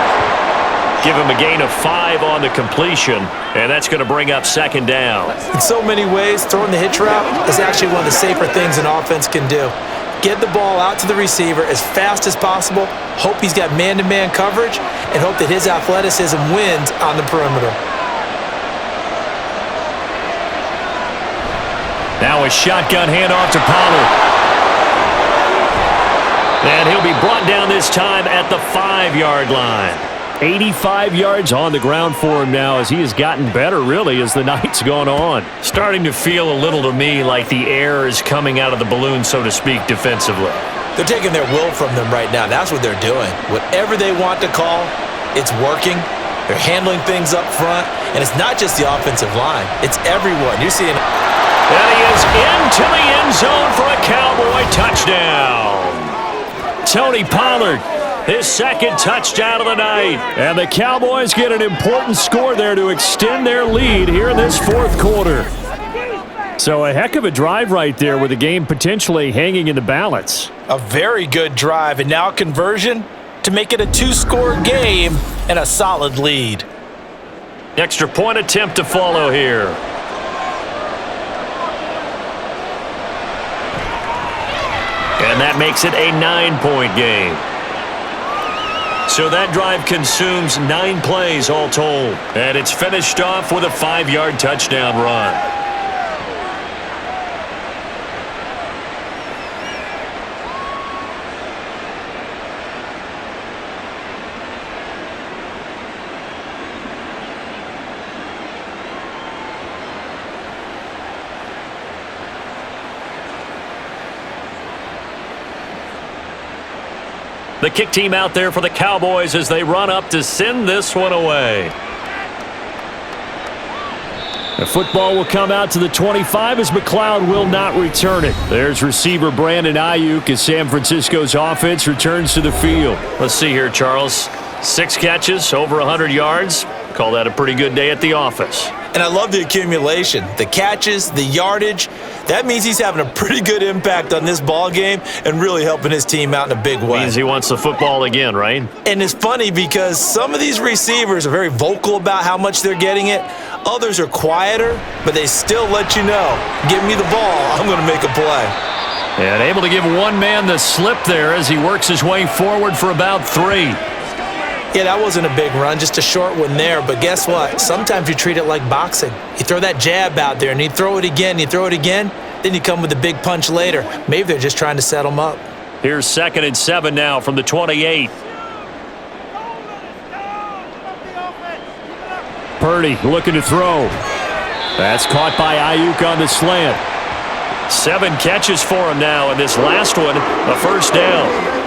Give him a gain of 5 on the completion, and that's going to bring up 2nd down. In so many ways, throwing the hitch route is actually one of the safer things an offense can do. Get the ball out to the receiver as fast as possible, hope he's got man-to-man coverage, and hope that his athleticism wins on the perimeter. Now a shotgun handoff to Pollard. And he'll be brought down this time at the 5-yard line. 85 yards on the ground for him now as he has gotten better, really, as the night's gone on. Starting to feel a little to me like the air is coming out of the balloon, so to speak, defensively. They're taking their will from them right now. That's what they're doing. Whatever they want to call, it's working. They're handling things up front, and it's not just the offensive line. It's everyone. You're seeing... And he is into the end zone for a Cowboy touchdown. Tony Pollard, his second touchdown of the night. And the Cowboys get an important score there to extend their lead here in this fourth quarter. So a heck of a drive right there with the game potentially hanging in the balance. A very good drive, and now a conversion to make it a two-score game and a solid lead. Extra point attempt to follow here. And that makes it a 9-point game. So that drive consumes 9 plays all told. And it's finished off with a 5-yard touchdown run. The kick team out there for the Cowboys as they run up to send this one away. The football will come out to the 25 as McLeod will not return it. There's receiver Brandon Ayuk as San Francisco's offense returns to the field. Let's see here, Charles. 6 catches, over 100 yards. Call that a pretty good day at the office. And I love the accumulation, the catches, the yardage. That means he's having a pretty good impact on this ball game and really helping his team out in a big way. Means he wants the football again, right? And it's funny because some of these receivers are very vocal about how much they're getting it. Others are quieter, but they still let you know, give me the ball, I'm going to make a play. And able to give one man the slip there as he works his way forward for about 3. Yeah, that wasn't a big run, just a short one there. But guess what? Sometimes you treat it like boxing. You throw that jab out there, and you throw it again, then you come with a big punch later. Maybe they're just trying to set them up. Here's 2nd and 7 now from the 28. Purdy looking to throw. That's caught by Ayuk on the slant. 7 catches for him now, and this last one, a first down.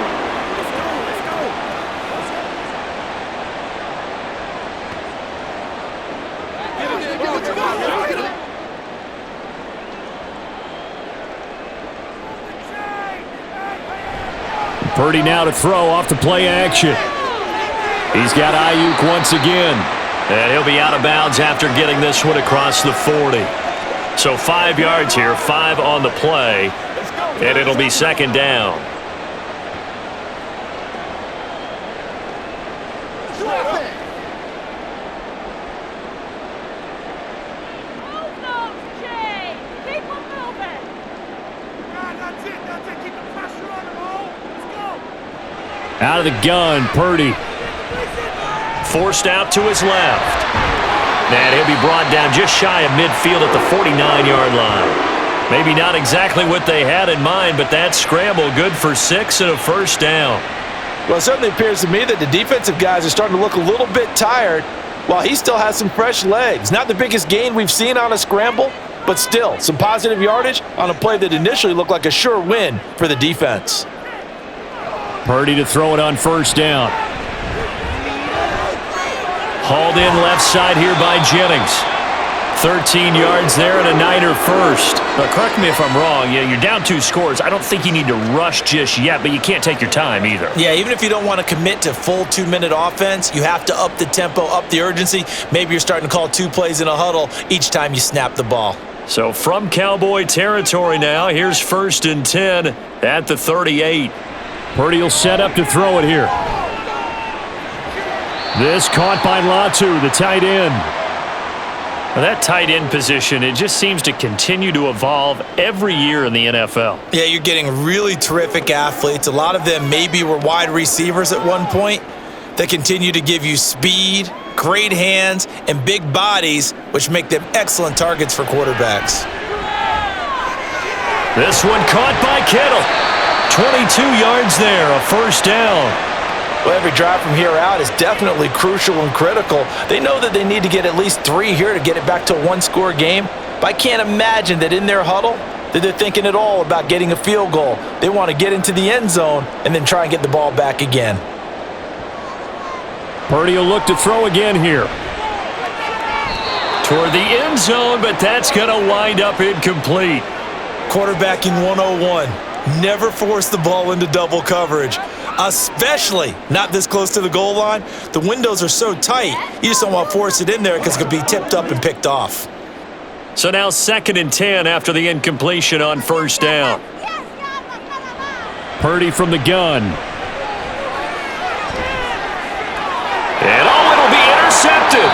Purdy now to throw off the play action. He's got Ayuk once again. And he'll be out of bounds after getting this one across the 40. So 5 yards here, 5 on the play. And it'll be 2nd down. Out of the gun, Purdy. Forced out to his left. And he'll be brought down just shy of midfield at the 49-yard line. Maybe not exactly what they had in mind, but that scramble good for 6 and a first down. Well, it certainly appears to me that the defensive guys are starting to look a little bit tired while he still has some fresh legs. Not the biggest gain we've seen on a scramble, but still some positive yardage on a play that initially looked like a sure win for the defense. Purdy to throw it on first down. Hauled in left side here by Jennings. 13 yards there and a Niner first. Now, correct me if I'm wrong. Yeah, you're down 2 scores. I don't think you need to rush just yet, but you can't take your time either. Yeah, even if you don't want to commit to full 2-minute offense, you have to up the tempo, up the urgency. Maybe you're starting to call 2 plays in a huddle each time you snap the ball. So from Cowboy territory now, here's 1st and 10 at the 38. Purdy will set up to throw it here. This caught by Latu, the tight end. Well, that tight end position, it just seems to continue to evolve every year in the NFL. Yeah, you're getting really terrific athletes. A lot of them maybe were wide receivers at one point. They continue to give you speed, great hands, and big bodies, which make them excellent targets for quarterbacks. This one caught by Kittle. 22 yards there, a first down. Well, every drive from here out is definitely crucial and critical. They know that they need to get at least 3 here to get it back to a one-score game. But I can't imagine that in their huddle that they're thinking at all about getting a field goal. They want to get into the end zone and then try and get the ball back again. Purdy will look to throw again here. Toward the end zone, but that's going to wind up incomplete. Quarterbacking 101. Never force the ball into double coverage, especially not this close to the goal line. The windows are so tight, you just don't want to force it in there because it could be tipped up and picked off. So now 2nd and 10 after the incompletion on first down. Purdy from the gun. And it'll be intercepted.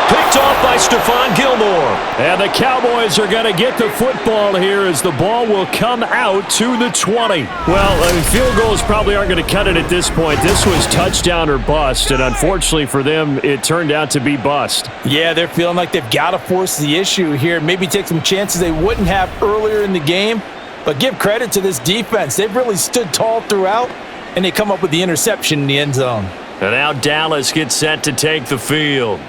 Picked off by Stephon Gilmore. And the Cowboys are going to get the football here as the ball will come out to the 20. Well, field goals probably aren't going to cut it at this point. This was touchdown or bust, and unfortunately for them, it turned out to be bust. Yeah, they're feeling like they've got to force the issue here. Maybe take some chances they wouldn't have earlier in the game. But give credit to this defense. They've really stood tall throughout, and they come up with the interception in the end zone. And now Dallas gets set to take the field.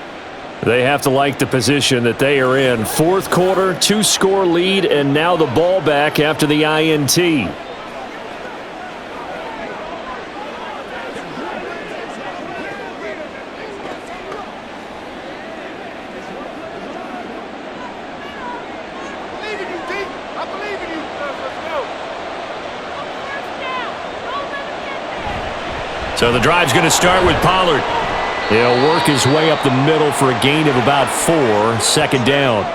They have to like the position that they are in. 4th quarter, 2-score lead, and now the ball back after the INT. So the drive's going to start with Pollard. He'll work his way up the middle for a gain of about 4, 2nd down.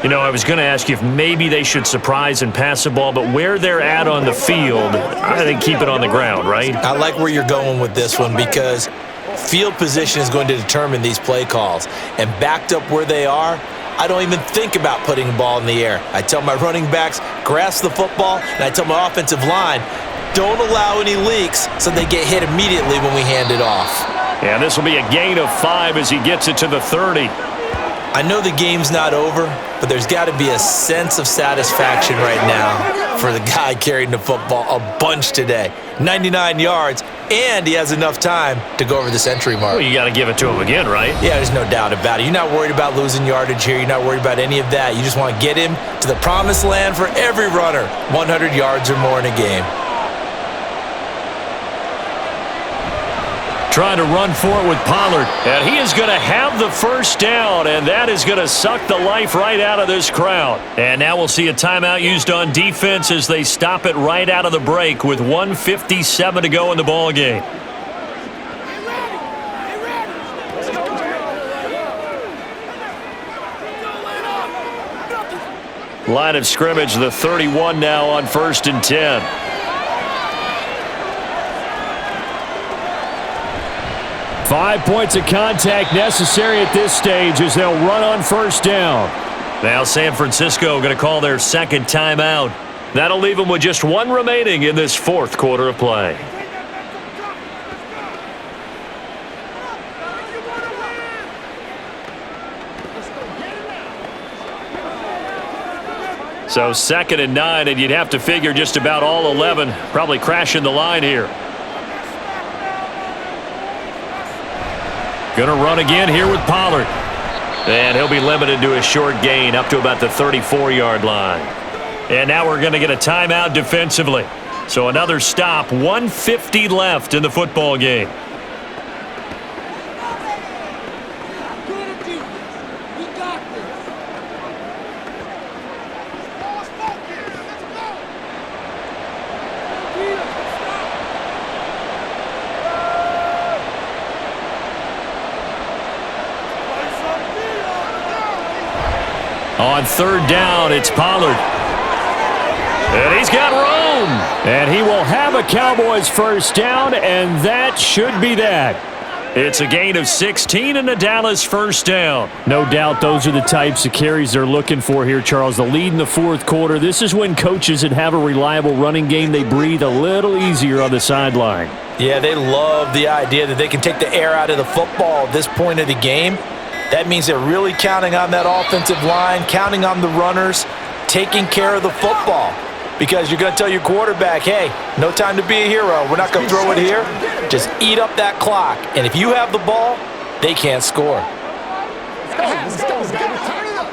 You know, I was going to ask you if maybe they should surprise and pass the ball, but where they're at on the field, I think keep it on the ground, right? I like where you're going with this one because field position is going to determine these play calls. And backed up where they are, I don't even think about putting the ball in the air. I tell my running backs, grasp the football, and I tell my offensive line, don't allow any leaks so they get hit immediately when we hand it off. And this will be a gain of 5 as he gets it to the 30. I know the game's not over, but there's got to be a sense of satisfaction right now for the guy carrying the football a bunch today. 99 yards, and he has enough time to go over the century mark. Well, you got to give it to him again, right? Yeah, there's no doubt about it. You're not worried about losing yardage here. You're not worried about any of that. You just want to get him to the promised land for every runner, 100 yards or more in a game. Trying to run for it with Pollard. And he is going to have the first down, and that is going to suck the life right out of this crowd. And now we'll see a timeout used on defense as they stop it right out of the break with 1:57 to go in the ball game. Line of scrimmage, the 31 now on 1st and 10. Five points of contact necessary at this stage as they'll run on first down. Now San Francisco going to call their 2nd timeout. That'll leave them with just 1 remaining in this 4th quarter of play. So 2nd and 9, and you'd have to figure just about all 11 probably crashing the line here. Going to run again here with Pollard. And he'll be limited to a short gain up to about the 34-yard line. And now we're going to get a timeout defensively. So another stop, 1:50 left in the football game. On 3rd down, it's Pollard. And he's got room. And he will have a Cowboys first down, and that should be that. It's a gain of 16 and a Dallas first down. No doubt those are the types of carries they're looking for here, Charles. The lead in the 4th quarter. This is when coaches that have a reliable running game, they breathe a little easier on the sideline. Yeah, they love the idea that they can take the air out of the football at this point of the game. That means they're really counting on that offensive line, counting on the runners, taking care of the football. because you're going to tell your quarterback, hey, no time to be a hero. We're not going to throw it here. Just eat up that clock. And if you have the ball, they can't score. Let's go. Turn it up.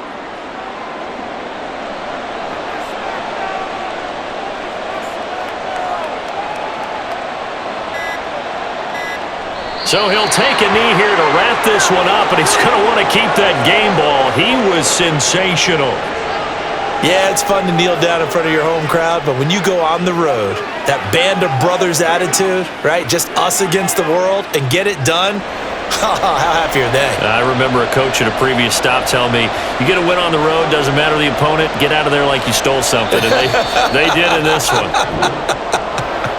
So he'll take a knee here to wrap this one up, and he's going to want to keep that game ball. He was sensational. Yeah, it's fun to kneel down in front of your home crowd, but when you go on the road, that band of brothers attitude, right? Just us against the world and get it done. How happy are they? I remember a coach at a previous stop telling me, you get a win on the road, doesn't matter the opponent, get out of there like you stole something. And they did in this one.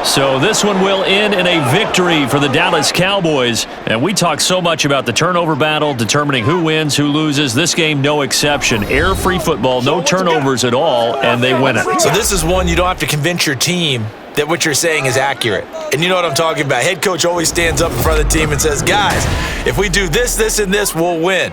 So this one will end in a victory for the Dallas Cowboys. And we talk so much about the turnover battle, determining who wins, who loses. This game, no exception. Air-free football, no turnovers at all, and they win it. So this is one you don't have to convince your team that what you're saying is accurate. And you know what I'm talking about. Head coach always stands up in front of the team and says, guys, if we do this, this, and this, we'll win.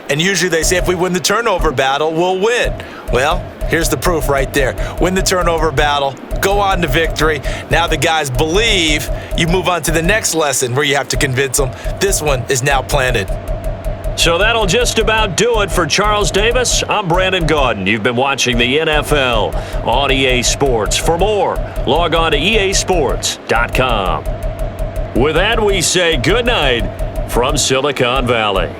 And usually they say if we win the turnover battle, we'll win. Well, here's the proof right there. Win the turnover battle, go on to victory. Now the guys believe. You move on to the next lesson where you have to convince them. This one is now planted. So that'll just about do it for Charles Davis. I'm Brandon Gaudin. You've been watching the NFL on EA Sports. For more, log on to easports.com. With that, we say good night from Silicon Valley.